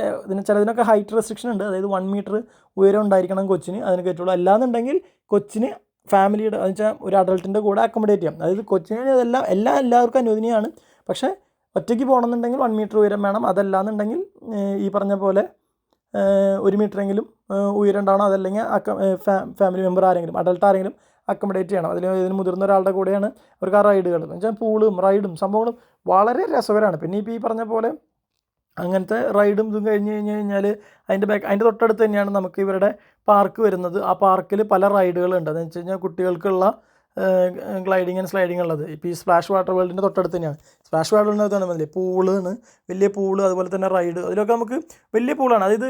ചിലതിനൊക്കെ ഹൈറ്റ് റെസ്ട്രിക്ഷൻ ഉണ്ട്. അതായത് 1 മീറ്റർ ഉയരം ഉണ്ടായിരിക്കണം കൊച്ചിന്, അതിന് കയറ്റുള്ളൂ. അല്ലാന്നുണ്ടെങ്കിൽ കൊച്ചിന് ഫാമിലിയുടെ എന്ന് വെച്ചാൽ ഒരു അഡൾട്ടിൻ്റെ കൂടെ അക്കോമഡേറ്റ് ചെയ്യാം. അതായത് കൊച്ചിന് എല്ലാവർക്കും അനുവദനീയമാണ്. പക്ഷേ ഒറ്റയ്ക്ക് പോകണമെന്നുണ്ടെങ്കിൽ 1 മീറ്റർ ഉയരം വേണം. അതല്ലാന്നുണ്ടെങ്കിൽ ഈ പറഞ്ഞ പോലെ 1 മീറ്ററെങ്കിലും ഉയരം ഉണ്ടാവണം. അതല്ലെങ്കിൽ ഫാമിലി മെമ്പർ ആരെങ്കിലും, അഡൾട്ട് ആരെങ്കിലും അക്കോമഡേറ്റ് ചെയ്യണം. ഇതിന് മുതിർന്ന ഒരാളുടെ കൂടെയാണ് അവർക്ക് ആ റൈഡുകൾ. എന്ന് വെച്ചാൽ പൂളും റൈഡും സംഭവങ്ങളും വളരെ രസകരമാണ്. പിന്നെ ഇപ്പോൾ ഈ പറഞ്ഞ പോലെ അങ്ങനത്തെ റൈഡും ഇതും കഴിഞ്ഞ് കഴിഞ്ഞാൽ അതിൻ്റെ തൊട്ടടുത്ത് തന്നെയാണ് നമുക്ക് ഇവരുടെ പാർക്ക് വരുന്നത്. ആ പാർക്കിൽ പല റൈഡുകളുണ്ട്. അതെന്ന് വെച്ച് കഴിഞ്ഞാൽ കുട്ടികൾക്കുള്ള ഗ്ലൈഡിങ് ആൻഡ് സ്ലൈഡിങ് ഉള്ളത്. ഇപ്പോൾ ഈ സ്പ്ലാഷ് വാട്ടർ വേൾഡിൻ്റെ തൊട്ടടുത്ത് തന്നെയാണ്. സ്പ്ലാഷ് വാട്ടർ വേൾഡിനകത്താണ് മതി പൂളാണ്, വലിയ പൂള്, അതുപോലെ തന്നെ റൈഡ്. അതിലൊക്കെ നമുക്ക് വലിയ പൂളാണ്. അതായത്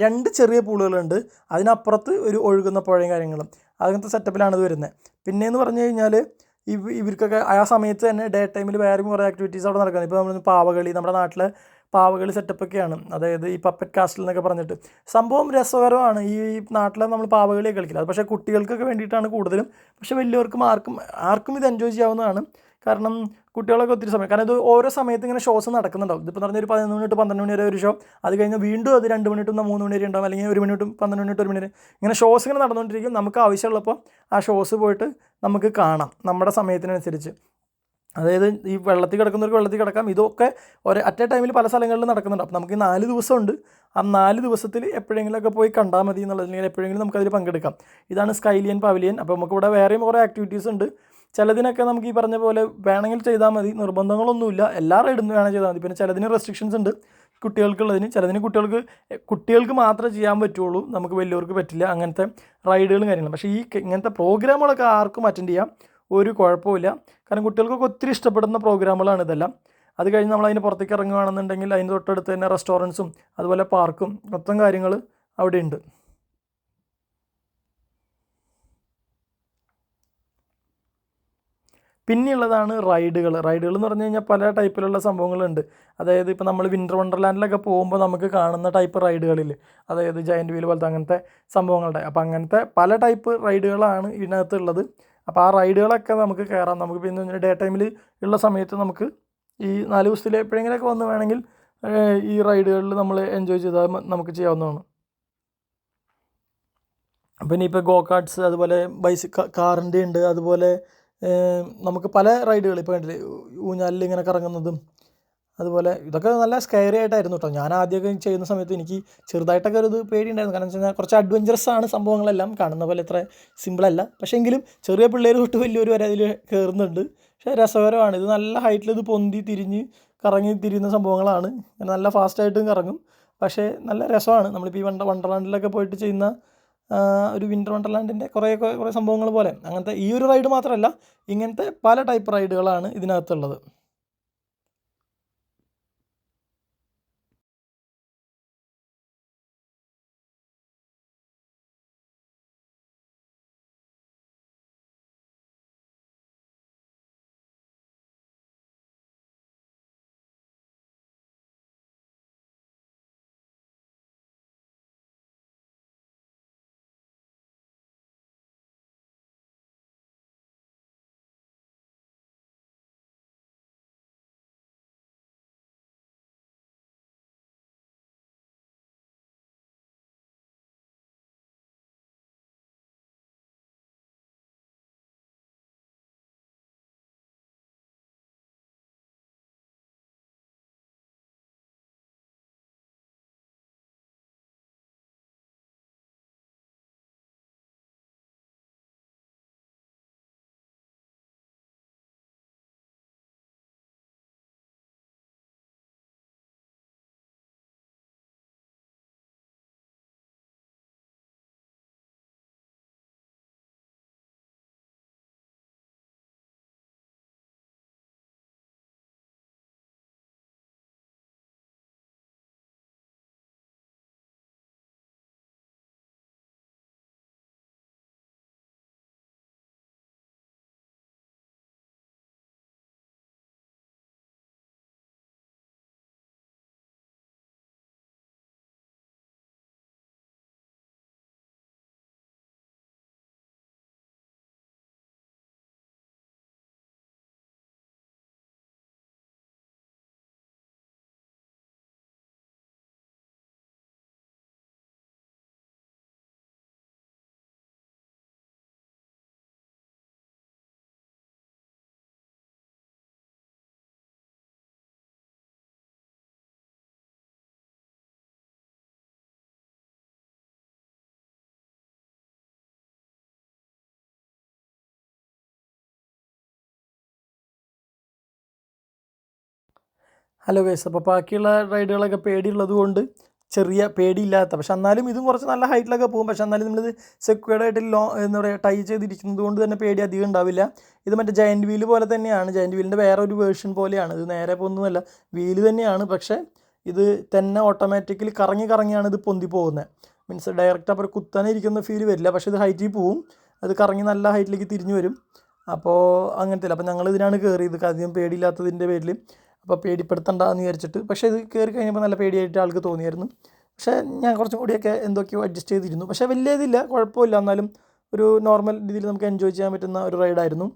2 ചെറിയ പൂളുകളുണ്ട്. അതിനപ്പുറത്ത് ഒരു ഒഴുകുന്ന പുഴയും കാര്യങ്ങളും, അങ്ങനത്തെ സെറ്റപ്പിലാണ് ഇത് വരുന്നത്. പിന്നെയെന്ന് പറഞ്ഞു കഴിഞ്ഞാൽ ഇവർക്കൊക്കെ ആ സമയത്ത് തന്നെ ഡേ ടൈമിൽ വേറെയും കുറേ ആക്ടിവിറ്റീസ് അവിടെ നടക്കുന്നത്. ഇപ്പോൾ നമ്മൾ പാവകളി, നമ്മുടെ നാട്ടിലെ പാവകളി സെറ്റപ്പൊക്കെയാണ്. അതായത് ഈ പപ്പറ്റ് കാസ്റ്റിൽ എന്നൊക്കെ പറഞ്ഞിട്ട് സംഭവം രസകരമാണ്. ഈ നാട്ടിലെ നമ്മൾ പാവകളിയൊക്കെ കളിക്കില്ല. അത് പക്ഷേ കുട്ടികൾക്കൊക്കെ വേണ്ടിയിട്ടാണ് കൂടുതലും. പക്ഷേ വലിയവർക്കും ആർക്കും ഇത് എൻജോയ് ചെയ്യാവുന്നതാണ്. കാരണം കുട്ടികളൊക്കെ ഒത്തിരി സമയം, കാരണം ഇത് ഓരോ സമയത്ത് ഇങ്ങനെ ഷോസ് നടക്കുന്നുണ്ടാവും. ഇതിപ്പോൾ പറഞ്ഞാൽ ഒരു 11 മണി തൊട്ട് 12 മണി വരെ ഒരു ഷോ, അത് കഴിഞ്ഞ് വീണ്ടും അത് 2 മണി തൊട്ട് 3 മണി വരെ ഉണ്ടാവും, അല്ലെങ്കിൽ 1 മണി തൊട്ട് 12 മണി തൊട്ട് 1 മണി വരെ ഇങ്ങനെ ഷോസ് ഇങ്ങനെ നടന്നുകൊണ്ടിരിക്കും. നമുക്ക് ആവശ്യമുള്ളപ്പോൾ ആ ഷോസ് പോയിട്ട് നമുക്ക് കാണാം നമ്മുടെ സമയത്തിനനുസരിച്ച്. അതായത് ഈ വെള്ളത്തിൽ കിടക്കുന്നവർക്ക് വെള്ളത്തിൽ കിടക്കാം. ഇതൊക്കെ അറ്റ് എ ടൈമിൽ പല സ്ഥലങ്ങളിൽ നടക്കുന്നുണ്ട്. അപ്പോൾ നമുക്ക് ഈ 4 ദിവസമുണ്ട്. ആ 4 ദിവസത്തിൽ എപ്പോഴെങ്കിലുമൊക്കെ പോയി കണ്ടാൽ മതി എന്നുള്ളത്, അല്ലെങ്കിൽ എപ്പോഴെങ്കിലും നമുക്കതിൽ പങ്കെടുക്കാം. ഇതാണ് സ്കൈലിയൻ പവലിയൻ. അപ്പോൾ നമുക്കിവിടെ വേറെയും കുറേ ആക്ടിവിറ്റീസ് ഉണ്ട്. ചിലതിനൊക്കെ നമുക്ക് ഈ പറഞ്ഞ പോലെ വേണമെങ്കിൽ ചെയ്താൽ മതി, നിർബന്ധങ്ങളൊന്നുമില്ല. എല്ലാ റൈഡും വേണമെങ്കിൽ ചെയ്താൽ മതി. പിന്നെ ചിലതിന് റെസ്ട്രിക്ഷൻസ് ഉണ്ട് കുട്ടികൾക്കുള്ളതിന്. ചിലതിന് കുട്ടികൾക്ക് മാത്രമേ ചെയ്യാൻ പറ്റുള്ളൂ, നമുക്ക് വലിയവർക്ക് പറ്റില്ല. അങ്ങനത്തെ റൈഡുകളും കാര്യങ്ങളും. പക്ഷേ ഇങ്ങനത്തെ പ്രോഗ്രാമുകളൊക്കെ ആർക്കും അറ്റൻഡ് ചെയ്യാം, ഒരു കുഴപ്പമില്ല. കാരണം കുട്ടികൾക്കൊക്കെ ഒത്തിരി ഇഷ്ടപ്പെടുന്ന പ്രോഗ്രാമുകളാണ് ഇതെല്ലാം. അത് കഴിഞ്ഞ് നമ്മൾ അതിന് പുറത്തേക്ക് ഇറങ്ങുകയാണെന്നുണ്ടെങ്കിൽ അതിന് തൊട്ടടുത്ത് തന്നെ റെസ്റ്റോറൻറ്റ്സും അതുപോലെ പാർക്കും മൊത്തം കാര്യങ്ങൾ അവിടെ ഉണ്ട്. പിന്നെയുള്ളതാണ് റൈഡുകൾ എന്ന് പറഞ്ഞു കഴിഞ്ഞാൽ പല ടൈപ്പിലുള്ള സംഭവങ്ങളുണ്ട്. അതായത് ഇപ്പോൾ നമ്മൾ വിൻ്റർ വണ്ടർലാൻഡിലൊക്കെ പോകുമ്പോൾ നമുക്ക് കാണുന്ന ടൈപ്പ് റൈഡുകളിൽ, അതായത് ജയൻറ്റ് വീൽ പോലത്തെ അങ്ങനത്തെ സംഭവങ്ങളുടെ, അപ്പോൾ അങ്ങനത്തെ പല ടൈപ്പ് റൈഡുകളാണ് ഇതിനകത്തുള്ളത്. അപ്പോൾ ആ റൈഡുകളൊക്കെ നമുക്ക് കയറാം. നമുക്ക് പിന്നെ ഡേ ടൈമിൽ ഉള്ള സമയത്ത് നമുക്ക് ഈ 4 ദിവസത്തിൽ എപ്പോഴെങ്കിലുമൊക്കെ വന്ന് വേണമെങ്കിൽ ഈ റൈഡുകളിൽ നമ്മൾ എൻജോയ് ചെയ്താൽ നമുക്ക് ചെയ്യാവുന്നതാണ്. പിന്നെ ഇപ്പോൾ ഗോ കാർട്ട്സ്, അതുപോലെ കാറിൻ്റെ ഉണ്ട്. അതുപോലെ നമുക്ക് പല റൈഡുകൾ ഇപ്പോൾ കണ്ടില്ലേ, ഊഞ്ഞാലിൽ ഇങ്ങനെ കറങ്ങുന്നതും. അതുപോലെ ഇതൊക്കെ നല്ല സ്കെയറി ആയിട്ടായിരുന്നു കേട്ടോ. ഞാൻ ആദ്യമൊക്കെ ചെയ്യുന്ന സമയത്ത് എനിക്ക് ചെറുതായിട്ടൊക്കെ ഒരു പേടിയുണ്ടായിരുന്നു. കാരണം വെച്ച് കഴിഞ്ഞാൽ കുറച്ച് അഡ്വഞ്ചറസ് ആണ് സംഭവങ്ങളെല്ലാം, കാണുന്ന പോലെ ഇത്ര സിമ്പിളല്ല. പക്ഷേ എങ്കിലും ചെറിയ പിള്ളേർ തൊട്ട് വലിയൊരു വരെ അതിൽ കയറുന്നുണ്ട്. പക്ഷേ രസകരമാണ്. ഇത് നല്ല ഹൈറ്റിൽ ഇത് പൊന്തി കറങ്ങി തിരിയുന്ന സംഭവങ്ങളാണ്. നല്ല ഫാസ്റ്റായിട്ടും കറങ്ങും. പക്ഷേ നല്ല രസമാണ്. നമ്മളിപ്പോൾ ഈ വണ്ടർലാൻഡിലൊക്കെ പോയിട്ട് ചെയ്യുന്ന ഒരു വിൻ്റർ വണ്ടർലാൻഡിൻ്റെ കുറേ സംഭവങ്ങൾ പോലെ അങ്ങനത്തെ ഈ ഒരു റൈഡ് മാത്രമല്ല, ഇങ്ങനത്തെ പല ടൈപ്പ് റൈഡുകളാണ് ഇതിനകത്തുള്ളത്. ഹലോ ഗൈസ്, അപ്പോൾ ബാക്കിയുള്ള റൈഡുകളൊക്കെ പേടിയുള്ളത് കൊണ്ട് ചെറിയ പേടിയില്ലാത്ത, പക്ഷെ എന്നാലും ഇതും കുറച്ച് നല്ല ഹൈറ്റിലൊക്കെ പോകും. പക്ഷെ എന്നാലും നമ്മളിത് സെക്യൂർഡ് ആയിട്ട് എന്താ പറയുക, ടൈ ചെയ്തിരിക്കുന്നത് കൊണ്ട് തന്നെ പേടി അധികം ഉണ്ടാവില്ല. ഇത് മറ്റേ ജയൻറ്റ് വീല് പോലെ തന്നെയാണ്. ജയൻറ്റ് വീലിൻ്റെ വേറെ ഒരു വേർഷൻ പോലെയാണ്. ഇത് നേരെ പോകുന്നതല്ല, വീല് തന്നെയാണ്. പക്ഷേ ഇത് തന്നെ ഓട്ടോമാറ്റിക്കലി കറങ്ങിയാണ് ഇത് പൊന്തി പോകുന്നത്. മീൻസ് ഡയറക്റ്റ് അപ്പോൾ കുത്തനെ ഇരിക്കുന്ന ഫീൽ വരില്ല. പക്ഷേ ഇത് ഹൈറ്റിൽ പോവും, അത് കറങ്ങി നല്ല ഹൈറ്റിലേക്ക് തിരിഞ്ഞു വരും. അപ്പോൾ അങ്ങനത്തെ. അപ്പോൾ ഞങ്ങൾ ഇതിനാണ് കയറിയത് അധികം പേടിയില്ലാത്തതിൻ്റെ പേരിൽ. അപ്പോൾ പേടിപ്പെടുത്തണ്ടെന്ന് വിചാരിച്ചിട്ട്. പക്ഷേ ഇത് കയറി കഴിഞ്ഞപ്പോൾ നല്ല പേടിയായിട്ട് ആൾക്ക് തോന്നിയായിരുന്നു. പക്ഷേ ഞാൻ കുറച്ചും കൂടിയൊക്കെ എന്തൊക്കെയോ അഡ്ജസ്റ്റ് ചെയ്തിരുന്നു. പക്ഷേ വലിയ ഇതില്ല, കുഴപ്പമില്ല. എന്നാലും ഒരു നോർമൽ രീതിയിൽ നമുക്ക് എൻജോയ് ചെയ്യാൻ പറ്റുന്ന ഒരു റൈഡായിരുന്നു.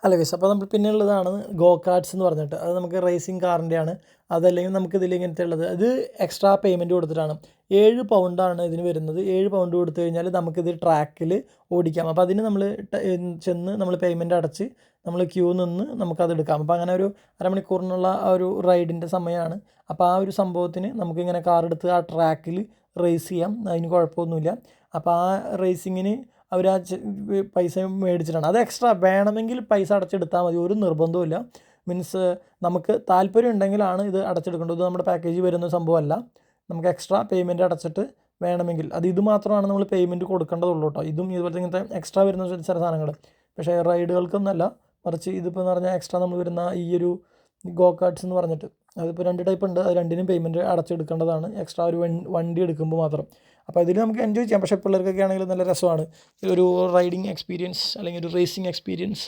അല്ല ഗൈസ്, അപ്പോൾ നമ്മൾ പിന്നെ ഉള്ളതാണ് ഗോ കാർട്സ് എന്ന് പറഞ്ഞിട്ട്. അത് നമുക്ക് റേസിംഗ് കാറിൻ്റെയാണ്. അതല്ലെങ്കിൽ നമുക്ക് ഇതിൽ ഇങ്ങനത്തെ ഉള്ളത് ഇത് എക്സ്ട്രാ പേയ്മെൻറ്റ് കൊടുത്തിട്ടാണ്. 7 പൗണ്ടാണ് ഇതിന് വരുന്നത്. 7 പൗണ്ട് കൊടുത്തു കഴിഞ്ഞാൽ നമുക്കിത് ട്രാക്കിൽ ഓടിക്കാം. അപ്പോൾ അതിന് നമ്മൾ ചെന്ന് നമ്മൾ പേയ്മെൻറ്റ് അടച്ച് നമ്മൾ ക്യൂ നിന്ന് നമുക്കത് എടുക്കാം. അപ്പോൾ അങ്ങനെ ഒരു അരമണിക്കൂറിനുള്ള ആ ഒരു റൈഡിൻ്റെ സമയമാണ്. അപ്പോൾ ആ ഒരു സംഭവത്തിന് നമുക്കിങ്ങനെ കാർ എടുത്ത് ആ ട്രാക്കിൽ റേസ് ചെയ്യാം. അതിന് കുഴപ്പമൊന്നുമില്ല. അപ്പോൾ ആ റേസിങ്ങിന് അവർ ആ പൈസ മേടിച്ചിട്ടാണ്. അത് എക്സ്ട്രാ വേണമെങ്കിൽ പൈസ അടച്ചെടുത്താൽ മതി, ഒരു നിർബന്ധവുമില്ല. മീൻസ് നമുക്ക് താല്പര്യം ഉണ്ടെങ്കിലാണ് ഇത് അടച്ചെടുക്കേണ്ടത്. ഇത് നമ്മുടെ പാക്കേജിൽ വരുന്ന സംഭവമല്ല. നമുക്ക് എക്സ്ട്രാ പേയ്മെൻറ്റ് അടച്ചിട്ട് വേണമെങ്കിൽ ഇത് മാത്രമാണ് നമ്മൾ പേയ്മെൻറ്റ് കൊടുക്കേണ്ടതുള്ളൂ കേട്ടോ. ഇതും ഇതുപോലത്തെ ഇങ്ങനത്തെ എക്സ്ട്രാ വരുന്ന ചില സാധനങ്ങൾ. പക്ഷേ റൈഡുകൾക്കൊന്നല്ല, മറിച്ച് ഇതിപ്പോൾ എന്ന് പറഞ്ഞാൽ എക്സ്ട്രാ നമ്മൾ വരുന്ന ഈ ഒരു ഗോ കാർട്സ് എന്ന് പറഞ്ഞിട്ട് അതിപ്പോൾ 2 ടൈപ്പ് ഉണ്ട്. അത് രണ്ടിനും പേയ്മെൻറ്റ് അടച്ചെടുക്കേണ്ടതാണ് എക്സ്ട്രാ ഒരു വണ്ടി എടുക്കുമ്പോൾ മാത്രം. അപ്പോൾ ഇതിൽ നമുക്ക് എൻജോയ് ചെയ്യാം. പക്ഷേ പിള്ളേർക്കൊക്കെ ആണെങ്കിൽ നല്ല രസമാണ്. ഒരു റൈഡിങ് എക്സ്പീരിയൻസ് അല്ലെങ്കിൽ ഒരു റേസിംഗ് എക്സ്പീരിയൻസ്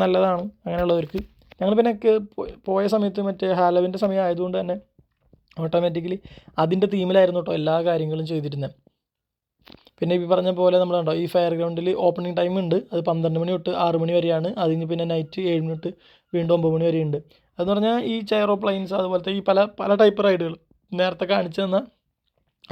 നല്ലതാണ് അങ്ങനെയുള്ളവർക്ക്. ഞങ്ങൾ പിന്നെ പോയ സമയത്ത് മറ്റേ ഹാലോവിൻ്റെ സമയം ആയതുകൊണ്ട് തന്നെ ഓട്ടോമാറ്റിക്കലി അതിൻ്റെ തീമിലായിരുന്നു കേട്ടോ എല്ലാ കാര്യങ്ങളും ചെയ്തിരുന്നത്. പിന്നെ ഈ പറഞ്ഞ പോലെ നമ്മൾ കണ്ടോ ഈ ഫെയർ ഗ്രൗണ്ടിൽ ഓപ്പണിംഗ് ടൈം ഉണ്ട്. അത് 12 മണി തൊട്ട് 6 മണി വരെയാണ്. അതിന് പിന്നെ നൈറ്റ് 7 മണി തൊട്ട് വീണ്ടും 9 മണി വരെയുണ്ട്. അതെന്ന് പറഞ്ഞാൽ ഈ ചെയറോപ്ലെയിൻസ് അതുപോലത്തെ ഈ പല ടൈപ്പ് റൈഡുകൾ നേരത്തെ കാണിച്ചു തന്ന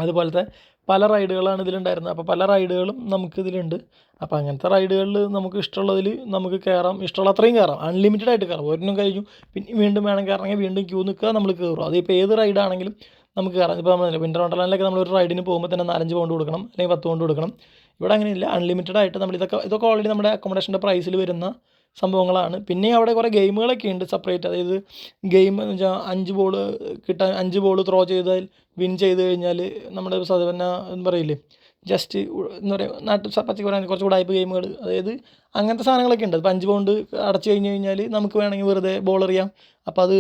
അതുപോലത്തെ പല റൈഡുകളാണ് ഇതിലുണ്ടായിരുന്നത്. അപ്പോൾ പല റൈഡുകളും നമുക്കിതിലുണ്ട്. അപ്പോൾ അങ്ങനത്തെ റൈഡുകളിൽ നമുക്ക് ഇഷ്ടമുള്ളതിൽ നമുക്ക് കയറാം. ഇഷ്ടമുള്ള അത്രയും കയറാം. അൺലിമിറ്റഡ് ആയിട്ട് കയറാം. ഒരെണ്ണം കഴിഞ്ഞു പിന്നെ വീണ്ടും വേണം കയറണമെങ്കിൽ വീണ്ടും ക്യൂ നിൽക്കുക, നമ്മൾ കയറും. അതിപ്പോൾ ഏത് റൈഡാണെങ്കിലും നമുക്ക് കയറാം. ഇപ്പോൾ നമ്മൾ വിൻ്റർ വണ്ടർലാൻഡിലൊക്കെ നമ്മളൊരു റൈഡിന് പോകുമ്പോൾ തന്നെ 4-5 പൗണ്ട് കൊടുക്കണം, അല്ലെങ്കിൽ 10 പൗണ്ട് കൊടുക്കണം. ഇവിടെ അങ്ങനെയില്ല, അൺലിമിറ്റഡ് ആയിട്ട് നമ്മൾ ഇതൊക്കെ ഓൾറെഡി നമ്മുടെ അക്കോമഡേഷൻ്റെ പ്രൈസിൽ വരുന്ന സംഭവങ്ങളാണ്. പിന്നെ അവിടെ കുറേ ഗെയിമുകളൊക്കെ ഉണ്ട് സെപ്പറേറ്റ്. അതായത് ഗെയിം എന്ന് വെച്ചാൽ 5 ബോൾ ത്രോ ചെയ്താൽ വിൻ ചെയ്ത് കഴിഞ്ഞാൽ നമ്മുടെ സാധാരണ എന്താ പറയില്ലേ, ജസ്റ്റ് എന്താ പറയുക പച്ചക്ക് പറയാൻ കുറച്ച് ഉടായ്പ ഗെയിമുകൾ, അതായത് അങ്ങനത്തെ സാധനങ്ങളൊക്കെ ഉണ്ട്. അപ്പോൾ 5 പൗണ്ട് അടച്ചു കഴിഞ്ഞാൽ നമുക്ക് വേണമെങ്കിൽ വെറുതെ ബോൾ എറിയാം. അപ്പോൾ അത്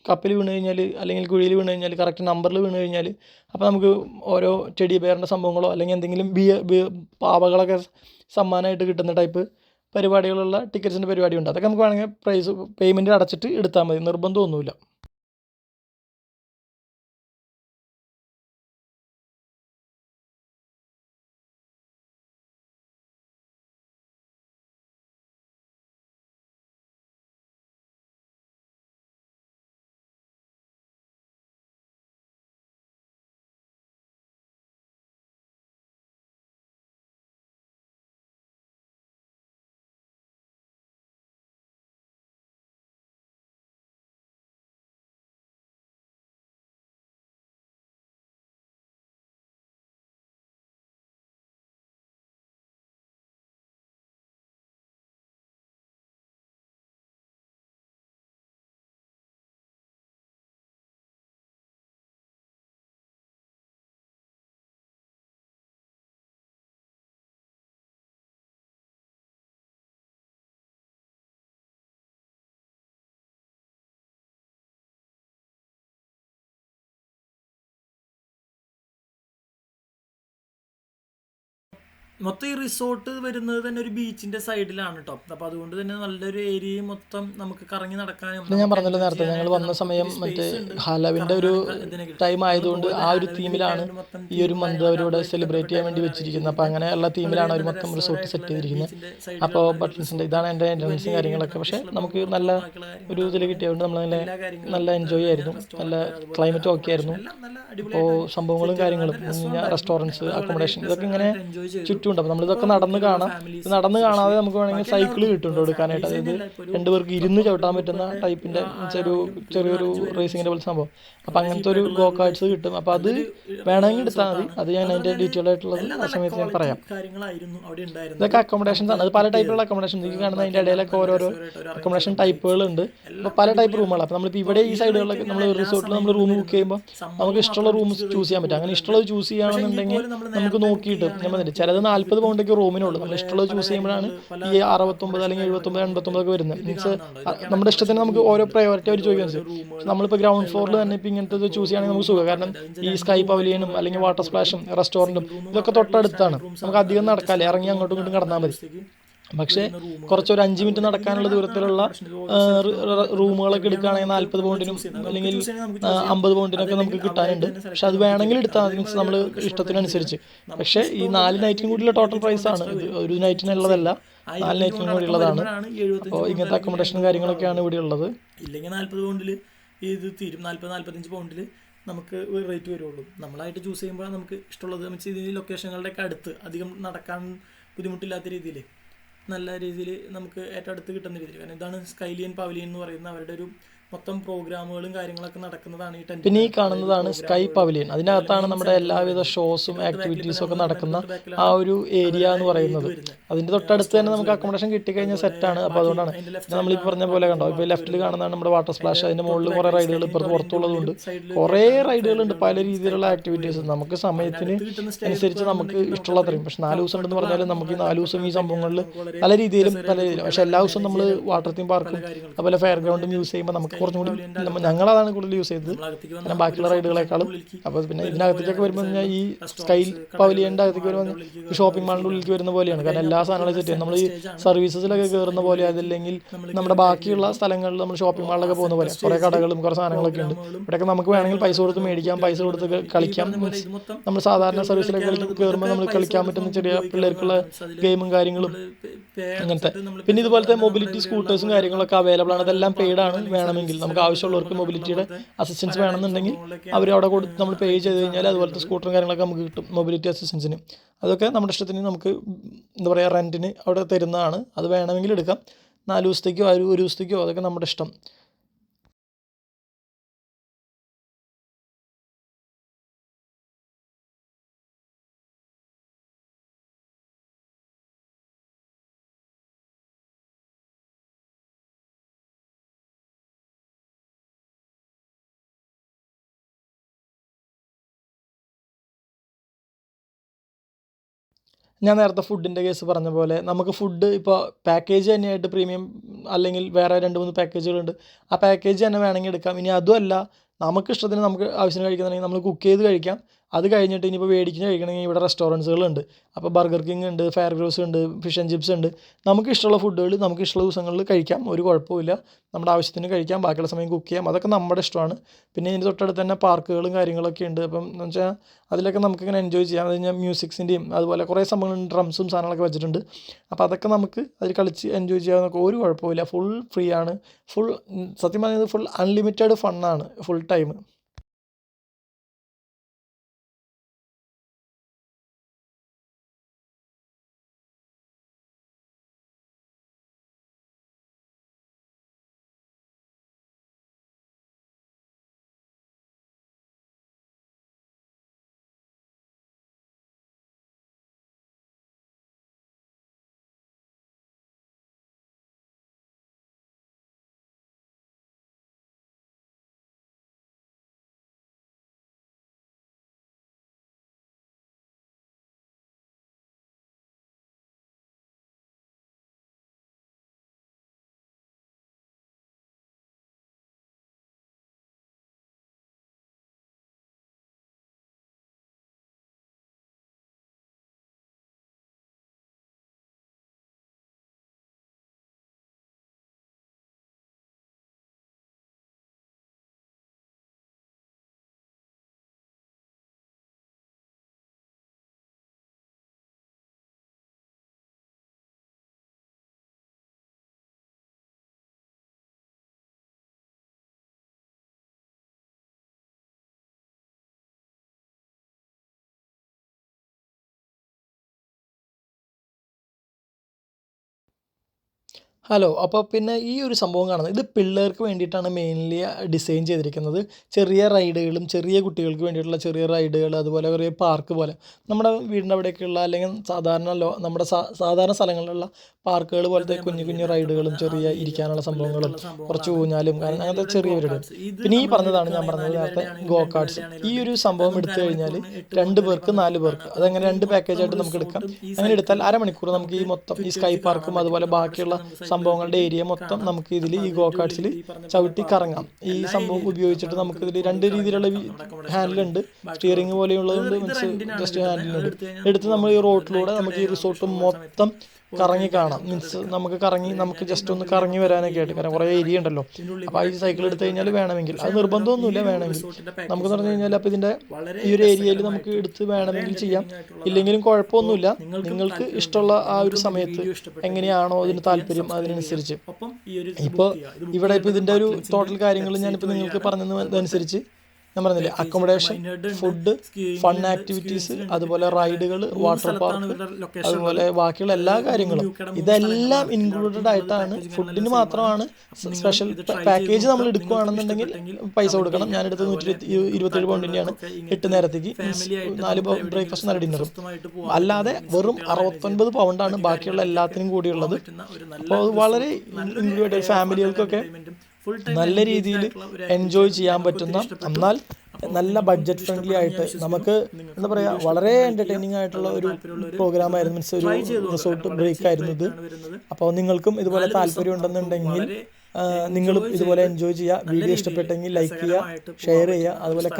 കപ്പിൽ വീണ് കഴിഞ്ഞാൽ അല്ലെങ്കിൽ കുഴിയിൽ വീണ് കഴിഞ്ഞാൽ കറക്റ്റ് നമ്പറിൽ വീണ് കഴിഞ്ഞാൽ അപ്പോൾ നമുക്ക് ഓരോ ടെഡി ബെയറിൻ്റെ സംഭവങ്ങളോ അല്ലെങ്കിൽ എന്തെങ്കിലും പാവകളൊക്കെ സമ്മാനമായിട്ട് കിട്ടുന്ന ടൈപ്പ് പരിപാടികളുള്ള ടിക്കറ്റ്സിൻ്റെ പരിപാടിയുണ്ട്. അതൊക്കെ നമുക്ക് വേണമെങ്കിൽ പേയ്മെൻറ്റ് അടച്ചിട്ട് എടുത്താൽ മതി, നിർബന്ധമൊന്നുമില്ല. മൊത്തം ഈ റിസോർട്ട് വരുന്നത് തന്നെ ഒരു ബീച്ചിന്റെ സൈഡിലാണ് കേട്ടോ. അപ്പോൾ അതുകൊണ്ട് തന്നെ നല്ലൊരു ഏരിയയും മൊത്തം നമുക്ക് കറങ്ങി നടക്കാനും. ഞാൻ പറഞ്ഞല്ലോ നേരത്തെ ഞങ്ങൾ വന്ന സമയം മറ്റേ ഹാലോവിൻ്റെ ഒരു ടൈം ആയതുകൊണ്ട് ആ ഒരു തീമിലാണ് ഈ ഒരു മന്ത് അവരിവിടെ സെലിബ്രേറ്റ് ചെയ്യാൻ വേണ്ടി വെച്ചിരിക്കുന്നത്. അപ്പോൾ അങ്ങനെയുള്ള തീമിലാണ് അവർ മൊത്തം റിസോർട്ട് സെറ്റ് ചെയ്തിരിക്കുന്നത്. അപ്പോൾ ബട്ട്ലിൻസിൻ്റെ ഇതാണ് എൻ്റെ എൻട്രൻസും കാര്യങ്ങളൊക്കെ. പക്ഷേ നമുക്ക് നല്ല ഒരു ഇതിൽ കിട്ടിയതുകൊണ്ട് നമ്മൾ നല്ല എൻജോയ് ആയിരുന്നു. നല്ല ക്ലൈമറ്റും ഒക്കെ ആയിരുന്നു. അപ്പോൾ സംഭവങ്ങളും കാര്യങ്ങളും റെസ്റ്റോറൻറ്റ്സ്, അക്കോമഡേഷൻ ഇതൊക്കെ ഇങ്ങനെ ചുറ്റും. അപ്പോൾ നമ്മളിതൊക്കെ നടന്ന് കാണാതെ നമുക്ക് വേണമെങ്കിൽ സൈക്കിൾ കിട്ടുന്നുണ്ട് എടുക്കാനായിട്ട്. അതായത് 2 പേർക്ക് ഇരുന്ന് ചവിട്ടാൻ പറ്റുന്ന ടൈപ്പിൻ്റെ ചെറിയൊരു റേസിങ്ങിൻ്റെ പോലെ സംഭവം. അപ്പോൾ അങ്ങനത്തെ ഒരു ഗോ കാർട്സ് കിട്ടും. അപ്പോൾ അത് വേണമെങ്കിൽ എടുത്താൽ മതി. അത് ഞാൻ അതിൻ്റെ ഡീറ്റെയിൽ ആയിട്ടുള്ളത് ആ സമയത്ത് ഞാൻ പറയാം. ഇതൊക്കെ അക്കോമഡേഷൻസ് ആണ്. അത് പല ടൈപ്പിലുള്ള അക്കോമഡേഷൻ നിങ്ങൾക്ക് കാണുന്ന അതിൻ്റെ ഇടയിലൊക്കെ ഓരോരോ അക്കോമഡേഷൻ ടൈപ്പുകളുണ്ട്. അപ്പോൾ പല ടൈപ്പ് റൂമുകളാണ്. അപ്പോൾ നമ്മളിപ്പോൾ ഇവിടെ ഈ സൈഡുകളിലൊക്കെ നമ്മൾ റിസോർട്ടിൽ നമ്മൾ റൂം ബുക്ക് ചെയ്യുമ്പോൾ നമുക്ക് ഇഷ്ടമുള്ള റൂം ചൂസ് ചെയ്യാൻ പറ്റും. അങ്ങനെ ഇഷ്ടമുള്ളത് ചൂസ് ചെയ്യുകയാണെന്നുണ്ടെങ്കിൽ നമുക്ക് നോക്കിയിട്ട് നമ്മൾ ചിലത് 40 പൗണ്ടൊക്കെ റൂമിനുള്ളൂ. നമ്മൾ ഇഷ്ടമുള്ളത് ചൂസ് ചെയ്യുമ്പോഴാണ് ഈ 69 അല്ലെങ്കിൽ 79, 89 ഒക്കെ വരുന്നത്. മീൻസ് നമ്മുടെ ഇഷ്ടത്തിന് നമുക്ക് ഓരോ പ്രയോറിറ്റി അവർ ചോദിക്കാൻ പറ്റും. നമ്മളിപ്പോൾ ഗ്രൗണ്ട് ഫ്ലോറിൽ തന്നെ ഇപ്പോൾ ഇങ്ങനത്തെ ചൂസ് ചെയ്യുകയാണെങ്കിൽ നമുക്ക് സുഖം. കാരണം ഈ സ്കൈ പവലിയനും അല്ലെങ്കിൽ വാട്ടർ സ്പ്ലാഷും റെസ്റ്റോറൻറ്റും ഇതൊക്കെ തൊട്ടടുത്താണ്. നമുക്ക് അധികം നടക്കാല്ലേ, ഇറങ്ങി അങ്ങോട്ടും ഇങ്ങോട്ടും കടന്നാൽ മതി. പക്ഷേ കുറച്ചൊരു 5 മിനിറ്റ് നടക്കാനുള്ള ദൂരത്തിലുള്ള റൂമുകളൊക്കെ എടുക്കുകയാണെങ്കിൽ 40 പൗണ്ടിനും അല്ലെങ്കിൽ 50 പൗണ്ടിനൊക്കെ നമുക്ക് കിട്ടാനുണ്ട്. പക്ഷെ അത് വേണമെങ്കിൽ എടുത്താൽ മതി, മീൻസ് നമ്മൾ ഇഷ്ടത്തിനനുസരിച്ച്. പക്ഷേ ഈ 4 നൈറ്റിനും കൂടിയുള്ള ടോട്ടൽ പ്രൈസാണ് ഇത്, ഒരു നൈറ്റിനുള്ളതല്ല. 4 നൈറ്റിനും കൂടി ഉള്ളതാണ്. അപ്പോൾ ഇങ്ങനത്തെ അക്കോമഡേഷനും കാര്യങ്ങളൊക്കെയാണ് ഇവിടെ ഉള്ളത്. ഇല്ലെങ്കിൽ 40 പൗണ്ടിൽ ഇത് തീരും. 40-45 പൗണ്ടിൽ നമുക്ക് റേറ്റ് വരുള്ളൂ. നമ്മളായിട്ട് ചൂസ് ചെയ്യുമ്പോൾ നമുക്ക് ഇഷ്ടമുള്ളത് വെച്ച് ഈ ലൊക്കേഷനുകളുടെയൊക്കെ അടുത്ത് അധികം നടക്കാൻ ബുദ്ധിമുട്ടില്ലാത്ത രീതിയിൽ നല്ല രീതിയിൽ നമുക്ക് ഏറ്റവും അടുത്ത് കിട്ടുന്ന രീതിയിൽ. കാരണം ഇതാണ് സ്കൈലിയൻ പവലിയൻ എന്ന് പറയുന്ന അവരുടെ ഒരു മൊത്തം പ്രോഗ്രാമുകളും കാര്യങ്ങളൊക്കെ നടക്കുന്നതാണ് ഈ ടെന്റ്. പിന്നെ ഈ കാണുന്നതാണ് സ്കൈ പവലിയൻ. അതിനകത്താണ് നമ്മുടെ എല്ലാവിധ ഷോസും ആക്ടിവിറ്റീസും ഒക്കെ നടക്കുന്ന ആ ഒരു ഏരിയ എന്ന് പറയുന്നത്. അതിൻ്റെ തൊട്ടടുത്ത് തന്നെ നമുക്ക് അക്കോമഡേഷൻ കിട്ടിക്കഴിഞ്ഞാൽ സെറ്റാണ്. അപ്പോൾ അതുകൊണ്ടാണ് നമ്മളിപ്പോൾ പറഞ്ഞ പോലെ കണ്ടോ, ഇപ്പോൾ ലെഫ്റ്റിൽ കാണുന്നതാണ് നമ്മുടെ വാട്ടർ സ്പ്ലാഷ്. അതിൻ്റെ മുകളിൽ കുറേ റൈഡുകൾ ഇപ്പുറത്ത് പുറത്തുള്ളതുകൊണ്ട് കുറേ റൈഡുകളുണ്ട്, പല രീതിയിലുള്ള ആക്ടിവിറ്റീസ്. നമുക്ക് സമയത്തിന് അനുസരിച്ച് നമുക്ക് ഇഷ്ടമുള്ള അത്രയും. പക്ഷെ 4 ദിവസം ഉണ്ടെന്ന് പറഞ്ഞാലും നമുക്ക് ഈ 4 ദിവസം ഈ സംഭവങ്ങളിൽ പല രീതിയിലും പക്ഷേ എല്ലാ ദിവസവും നമ്മൾ വാട്ടർ തീം പാർക്കും അതുപോലെ ഫെയർ ഗ്രൗണ്ടും യൂസ് ചെയ്യുമ്പോൾ നമുക്ക് കുറച്ചും കൂടി ഞങ്ങളതാണ് കൂടുതൽ യൂസ് ചെയ്തത് പിന്നെ ബാക്കിയുള്ള റൈഡുകളെക്കാളും. അപ്പോൾ പിന്നെ ഇതിനകത്തേക്കൊക്കെ വരുമ്പോൾ കഴിഞ്ഞാൽ ഈ സ്കൈ പവലിയൻ്റെ അകത്തേക്ക് വരുമ്പോൾ ഷോപ്പിംഗ് മാളിൻ്റെ ഉള്ളിലേക്ക് വരുന്ന പോലെയാണ്. കാരണം എല്ലാ സാധനങ്ങളും സെറ്റ് ചെയ്യും. നമ്മൾ ഈ സർവീസസിലൊക്കെ കയറുന്ന പോലെ, അതല്ലെങ്കിൽ നമ്മുടെ ബാക്കിയുള്ള സ്ഥലങ്ങളിൽ നമ്മൾ ഷോപ്പിംഗ് മാളിലൊക്കെ പോകുന്ന പോലെ കുറേ കടകളും കുറേ സാധനങ്ങളൊക്കെ ഉണ്ട്. ഇവിടെയൊക്കെ നമുക്ക് വേണമെങ്കിൽ പൈസ കൊടുത്ത് മേടിക്കാം, പൈസ കൊടുത്ത് കളിക്കാം. നമ്മൾ സാധാരണ സർവീസിലൊക്കെ കയറുമ്പോൾ നമ്മൾ കളിക്കാൻ പറ്റുന്ന ചെറിയ പിള്ളേർക്കുള്ള ഗെയിമും കാര്യങ്ങളും അങ്ങനത്തെ. പിന്നെ ഇതുപോലത്തെ മൊബിലിറ്റി സ്കൂട്ടേഴ്സും കാര്യങ്ങളൊക്കെ അവൈലബിൾ ആണ്. അതെല്ലാം പെയ്ഡാണ്. വേണമെങ്കിൽ നമുക്ക് ആവശ്യമുള്ളവർക്ക് മൊബിലിറ്റിയുടെ അസിസ്റ്റൻസ് വേണമെന്നുണ്ടെങ്കിൽ അവർ അവിടെ കൊടുത്ത് നമ്മൾ പേ ചെയ്ത് കഴിഞ്ഞാൽ അതുപോലത്തെ സ്കൂട്ടറും കാര്യങ്ങളൊക്കെ നമുക്ക് കിട്ടും മൊബിലിറ്റി അസിസ്റ്റൻസിന്. അതൊക്കെ നമ്മുടെ ഇഷ്ടത്തിന് നമുക്ക് എന്താ പറയുക റെൻറ്റിന് അവിടെ തരുന്നതാണ്. അത് വേണമെങ്കിൽ എടുക്കാം. 4 ദിവസത്തേക്കോ 1 ദിവസത്തേക്കോ അതൊക്കെ നമ്മുടെ ഇഷ്ടം. ഞാൻ നേരത്തെ ഫുഡിൻ്റെ കേസ് പറഞ്ഞ പോലെ നമുക്ക് ഫുഡ് ഇപ്പോൾ പാക്കേജ് തന്നെയായിട്ട് പ്രീമിയം അല്ലെങ്കിൽ വേറെ 2-3 പാക്കേജുകളുണ്ട്. ആ പാക്കേജ് തന്നെ വേണമെങ്കിൽ എടുക്കാം. ഇനി അതുമല്ല നമുക്ക് ഇഷ്ടത്തിന് നമുക്ക് ആവശ്യത്തിന് കഴിക്കുന്നുണ്ടെങ്കിൽ നമ്മൾ കുക്ക് ചെയ്ത് കഴിക്കാം. അത് കഴിഞ്ഞിട്ട് ഇനിയിപ്പോൾ മേടിക്കുന്ന കഴിക്കണമെങ്കിൽ ഇവിടെ റെസ്റ്റോറൻറ്റ്സുകളുണ്ട്. അപ്പോൾ ബർഗർ കിങ് ഉണ്ട്, ഫെയർ ഗ്രോസ് ഉണ്ട്, ഫിഷ് ആൻഡ് ചിപ്സ് ഉണ്ട്. നമുക്ക് ഇഷ്ടമുള്ള ഫുഡുകൾ നമുക്ക് ഇഷ്ടമുള്ള ദിവസങ്ങളിൽ കഴിക്കാം. ഒരു കുഴപ്പമില്ല. നമ്മുടെ ആവശ്യത്തിന് കഴിക്കാം, ബാക്കിയുള്ള സമയം കുക്ക് ചെയ്യാം. അതൊക്കെ നമ്മുടെ ഇഷ്ടമാണ്. പിന്നെ ഇതിൻ്റെ തൊട്ടടുത്ത് തന്നെ പാർക്കുകളും കാര്യങ്ങളൊക്കെ ഉണ്ട്. അപ്പം എന്ന് വെച്ചാൽ അതിലൊക്കെ നമുക്കിങ്ങനെ എൻജോയ് ചെയ്യാം. അത് കഴിഞ്ഞാൽ മ്യൂസിക്സിൻ്റെയും അതുപോലെ കുറേ സംഭവങ്ങളുണ്ട്, ഡ്രംസും സാധനങ്ങളൊക്കെ വെച്ചിട്ടുണ്ട്. അപ്പോൾ അതൊക്കെ നമുക്ക് അതിൽ കളിച്ച് എൻജോയ് ചെയ്യാമെന്നൊക്കെ ഒരു കുഴപ്പമില്ല. ഫുൾ ഫ്രീ ആണ്. സത്യം പറഞ്ഞത് ഫുൾ അൺലിമിറ്റഡ് ഫണ്ണാണ് ഫുൾ ടൈം. ഹലോ. അപ്പോൾ പിന്നെ ഈ ഒരു സംഭവം കാണുന്നത് ഇത് പിള്ളേർക്ക് വേണ്ടിയിട്ടാണ് മെയിൻലി ഡിസൈൻ ചെയ്തിരിക്കുന്നത്. ചെറിയ റൈഡുകളും ചെറിയ കുട്ടികൾക്ക് വേണ്ടിയിട്ടുള്ള ചെറിയ റൈഡുകൾ, അതുപോലെ കുറേ പാർക്ക് പോലെ നമ്മുടെ വീടിൻ്റെ അവിടെയൊക്കെയുള്ള അല്ലെങ്കിൽ സാധാരണ നമ്മുടെ സാധാരണ സ്ഥലങ്ങളിലുള്ള പാർക്കുകൾ പോലത്തെ കുഞ്ഞു കുഞ്ഞു റൈഡുകളും ചെറിയ ഇരിക്കാനുള്ള സംഭവങ്ങളും കുറച്ച് ഊഞ്ഞാലും കാരണം അങ്ങനത്തെ ചെറിയ പരിപാടി. പിന്നെ ഈ പറഞ്ഞതാണ് ഞാൻ പറഞ്ഞത് നേരത്തെ ഗോ കാർട്സ്. ഈ ഒരു സംഭവം എടുത്തു കഴിഞ്ഞാൽ 2 പേർക്ക് 4 പേർക്ക് അതങ്ങനെ 2 പാക്കേജായിട്ട് നമുക്ക് എടുക്കാം. അങ്ങനെ എടുത്താൽ അരമണിക്കൂർ നമുക്ക് ഈ മൊത്തം ഈ സ്കൈ പാർക്കും അതുപോലെ ബാക്കിയുള്ള സംഭവങ്ങളുടെ ഏരിയ മൊത്തം നമുക്ക് ഇതിൽ ഈ ഗോ കാർട്സിൽ ചവിട്ടി കറങ്ങാം. ഈ സംഭവം ഉപയോഗിച്ചിട്ട് നമുക്ക് ഇതിൽ 2 രീതിയിലുള്ള ഹാൻഡിലുണ്ട്. സ്റ്റിയറിംഗ് പോലെയുള്ളതുണ്ട്, മീൻസ് ജസ്റ്റ് ഹാൻഡിലുണ്ട്. എടുത്ത് നമ്മൾ ഈ റോഡിലൂടെ നമുക്ക് ഈ റിസോർട്ട് മൊത്തം കറങ്ങി കാണാം. മീൻസ് നമുക്ക് നമുക്ക് ജസ്റ്റ് ഒന്ന് കറങ്ങി വരാനൊക്കെ ആയിട്ട്, കാരണം കുറേ ഏരിയ ഉണ്ടല്ലോ. അപ്പോൾ ഈ സൈക്കിൾ എടുത്തു കഴിഞ്ഞാൽ വേണമെങ്കിൽ, അത് നിർബന്ധമൊന്നുമില്ല, വേണമെങ്കിൽ നമുക്ക് പറഞ്ഞു കഴിഞ്ഞാൽ അപ്പോൾ ഇതിൻ്റെ ഈ ഒരു ഏരിയയിൽ നമുക്ക് എടുത്ത് വേണമെങ്കിൽ ചെയ്യാം, ഇല്ലെങ്കിലും കുഴപ്പമൊന്നുമില്ല. നിങ്ങൾക്ക് ഇഷ്ടമുള്ള ആ ഒരു സമയത്ത് എങ്ങനെയാണോ അതിന് താല്പര്യം അതിനനുസരിച്ച്. ഇപ്പോൾ ഇവിടെ ഇപ്പോൾ ഇതിൻ്റെ ഒരു ടോട്ടൽ കാര്യങ്ങൾ ഞാനിപ്പോൾ നിങ്ങൾക്ക് പറഞ്ഞതനുസരിച്ച് ഞാൻ പറഞ്ഞില്ലേ, അക്കോമഡേഷൻ, ഫുഡ്, ഫൺ ആക്ടിവിറ്റീസ്, അതുപോലെ റൈഡുകൾ, വാട്ടർ പാർക്ക്, അതുപോലെ ബാക്കിയുള്ള എല്ലാ കാര്യങ്ങളും ഇതെല്ലാം ഇൻക്ലൂഡഡ് ആയിട്ടാണ്. ഫുഡിന് മാത്രമാണ് സ്പെഷ്യൽ പാക്കേജ് നമ്മൾ എടുക്കുകയാണെന്നുണ്ടെങ്കിൽ പൈസ കൊടുക്കണം. ഞാനെടുത്ത് 127 പൗണ്ടിൻ്റെയാണ് 8 നേരത്തേക്ക്, 4 ബ്രേക്ക്ഫാസ്റ്റ് 4 ഡിന്നറും. അല്ലാതെ വെറും 69 പൗണ്ടാണ് ബാക്കിയുള്ള എല്ലാത്തിനും കൂടിയുള്ളത്. അപ്പോൾ അത് വളരെ ഇൻക്ലൂഡ് ഫാമിലികൾക്കൊക്കെ നല്ല രീതിയിൽ എൻജോയ് ചെയ്യാൻ പറ്റുന്ന, എന്നാൽ നല്ല ബഡ്ജറ്റ് ഫ്രണ്ട്ലി ആയിട്ട് നമുക്ക് എന്താ പറയുക, വളരെ എൻ്റർടൈനിങ് ആയിട്ടുള്ള ഒരു പ്രോഗ്രാം ആയിരുന്നു. മീൻസ് ഒരു റിസോർട്ട് ബ്രേക്ക് ആയിരുന്നു ഇത്. അപ്പോൾ നിങ്ങൾക്കും ഇതുപോലെ താല്പര്യം ഉണ്ടെന്നുണ്ടെങ്കിൽ നിങ്ങളും ഇതുപോലെ എൻജോയ് ചെയ്യുക. വീഡിയോ ഇഷ്ടപ്പെട്ടെങ്കിൽ ലൈക്ക് ചെയ്യുക, ഷെയർ ചെയ്യുക, അതുപോലെ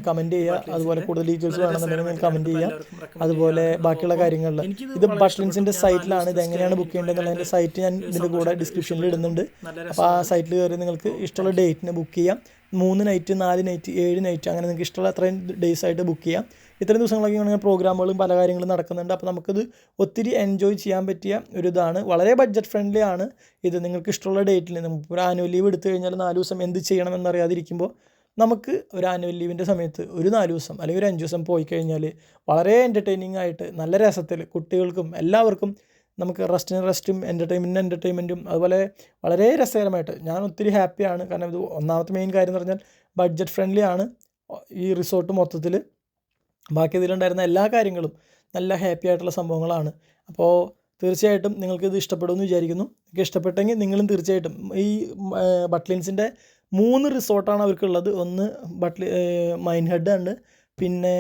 കമൻറ്റ് ചെയ്യുക. അതുപോലെ കൂടുതൽ ഡീറ്റെയിൽസ് വേണമെന്നുണ്ടെങ്കിൽ നിങ്ങൾ കമൻറ്റ് ചെയ്യുക. അതുപോലെ ബാക്കിയുള്ള കാര്യങ്ങളിൽ ഇത് ബട്ട്ലിൻസിൻ്റെ സൈറ്റിലാണ്. ഇത് എങ്ങനെയാണ് ബുക്ക് ചെയ്യേണ്ടതെന്നുള്ളതിൻ്റെ സൈറ്റ് ഞാൻ ഇതിൻ്റെ കൂടെ ഡിസ്ക്രിപ്ഷനിൽ ഇടുന്നുണ്ട്. അപ്പോൾ ആ സൈറ്റിൽ കയറി നിങ്ങൾക്ക് ഇഷ്ടമുള്ള ഡേറ്റിന് ബുക്ക് ചെയ്യാം. 3 നൈറ്റ്, 4 നൈറ്റ്, 7 നൈറ്റ്, അങ്ങനെ നിങ്ങൾക്ക് ഇഷ്ടമുള്ള അത്രയും ഡേയ്സ് ആയിട്ട് ബുക്ക് ചെയ്യാം. ഇത്രയും ദിവസങ്ങളൊക്കെ ഇങ്ങനെ പ്രോഗ്രാമുകളും പല കാര്യങ്ങളും നടക്കുന്നുണ്ട്. അപ്പോൾ നമുക്കിത് ഒത്തിരി എൻജോയ് ചെയ്യാൻ പറ്റിയ ഒരു ഇതാണ്. വളരെ ബഡ്ജറ്റ് ഫ്രണ്ട്ലി ആണ് ഇത്. നിങ്ങൾക്ക് ഇഷ്ടമുള്ള ഡേറ്റിൽ നമുക്ക് ഒരു ആനുവൽ ലീവ് എടുത്തു കഴിഞ്ഞാൽ 4 ദിവസം എന്ത് ചെയ്യണമെന്നറിയാതിരിക്കുമ്പോൾ നമുക്ക് ഒരു ആനുവൽ ലീവിൻ്റെ സമയത്ത് ഒരു 4 ദിവസം അല്ലെങ്കിൽ ഒരു 5 ദിവസം പോയി കഴിഞ്ഞാൽ വളരെ എൻ്റർടൈനിങ് ആയിട്ട് നല്ല രസത്തിൽ കുട്ടികൾക്കും എല്ലാവർക്കും നമുക്ക് റെസ്റ്റും എൻ്റർടൈൻമെൻറ്റും അതുപോലെ വളരെ രസകരമായിട്ട് ഞാൻ ഒത്തിരി ഹാപ്പിയാണ്. കാരണം ഇത് ഒന്നാമത്തെ മെയിൻ കാര്യം എന്ന് പറഞ്ഞാൽ ബഡ്ജറ്റ് ഫ്രണ്ട്ലി ആണ് ഈ റിസോർട്ട് മൊത്തത്തിൽ. ബാക്കി ഇതിലുണ്ടായിരുന്ന എല്ലാ കാര്യങ്ങളും നല്ല ഹാപ്പി ആയിട്ടുള്ള സംഭവങ്ങളാണ്. അപ്പോൾ തീർച്ചയായിട്ടും നിങ്ങൾക്കിത് ഇഷ്ടപ്പെടുമെന്ന് വിചാരിക്കുന്നു. നിങ്ങൾക്ക് ഇഷ്ടപ്പെട്ടെങ്കിൽ നിങ്ങളും തീർച്ചയായിട്ടും ഈ ബട്ട്ലിൻസിൻ്റെ 3 റിസോർട്ടാണ് അവർക്കുള്ളത്. ഒന്ന് മൈൻഹെഡ് ഉണ്ട്, പിന്നെ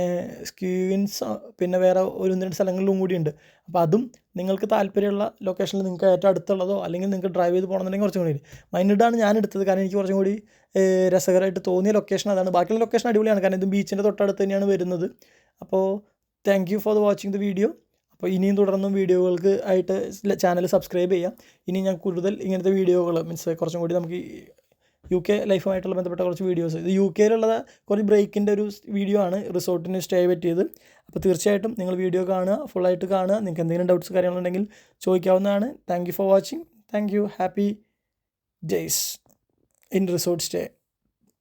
സ്ക്യൂൻസ്, പിന്നെ വേറെ 1-2 സ്ഥലങ്ങളിലും കൂടിയുണ്ട്. അപ്പോൾ അതും നിങ്ങൾക്ക് താല്പര്യമുള്ള ലൊക്കേഷനിൽ നിങ്ങൾക്ക് ഏറ്റവും അടുത്തുള്ളതോ അല്ലെങ്കിൽ നിങ്ങൾക്ക് ഡ്രൈവ് ചെയ്ത് പോകണമെന്നുണ്ടെങ്കിൽ കുറച്ചും കൂടി മൈൻഹെഡാണ് ഞാൻ എടുത്തത്. കാരണം എനിക്ക് കുറച്ചും കൂടി രസകരമായിട്ട് തോന്നിയ ലൊക്കേഷൻ അതാണ്. ബാക്കിയുള്ള ലൊക്കേഷൻ അടിപൊളിയാണ്, കാരണം ഇത് ബീച്ചിൻ്റെ തൊട്ടടുത്ത് തന്നെയാണ് വരുന്നത്. അപ്പോൾ thank you for watching the video. അപ്പോൾ ഇനിയും തുടർന്നും വീഡിയോകൾക്ക് ആയിട്ട് ചാനൽ സബ്സ്ക്രൈബ് ചെയ്യാം. ഇനി ഞാൻ കൂടുതൽ ഇങ്ങനത്തെ വീഡിയോകൾ മീൻസ് കുറച്ചും കൂടി നമുക്ക് UK ലൈഫുമായിട്ടുള്ള ബന്ധപ്പെട്ട കുറച്ച് വീഡിയോസ്, ഇത് UK കുറച്ച് ബ്രേക്കിൻ്റെ ഒരു വീഡിയോ ആണ് റിസോർട്ടിന് സ്റ്റേ പറ്റിയത്. അപ്പോൾ തീർച്ചയായിട്ടും നിങ്ങൾ വീഡിയോ കാണുക, ഫുള്ളായിട്ട് കാണുക. നിങ്ങൾക്ക് എന്തെങ്കിലും ഡൗട്ട്സ് കാര്യങ്ങളുണ്ടെങ്കിൽ ചോദിക്കാവുന്നതാണ്. Thank you for watching. Thank you. Happy days in resort stay.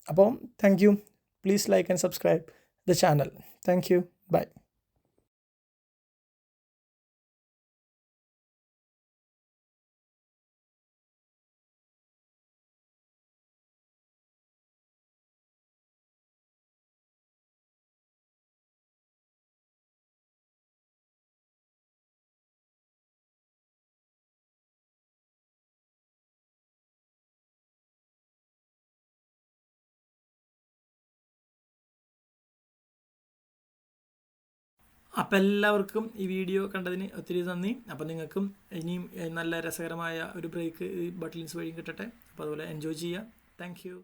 അപ്പോൾ thank you. Please like and subscribe the channel. Thank you. Bye. അപ്പോൾ എല്ലാവർക്കും ഈ വീഡിയോ കണ്ടതിന് ഒത്തിരി നന്ദി. അപ്പോൾ നിങ്ങൾക്കും ഇനിയും നല്ല രസകരമായ ഒരു ബ്രേക്ക് ഈ ബട്ട്ലിൻസ് വഴിയും കിട്ടട്ടെ. അപ്പോൾ അതുപോലെ എൻജോയ് ചെയ്യുക. Thank you.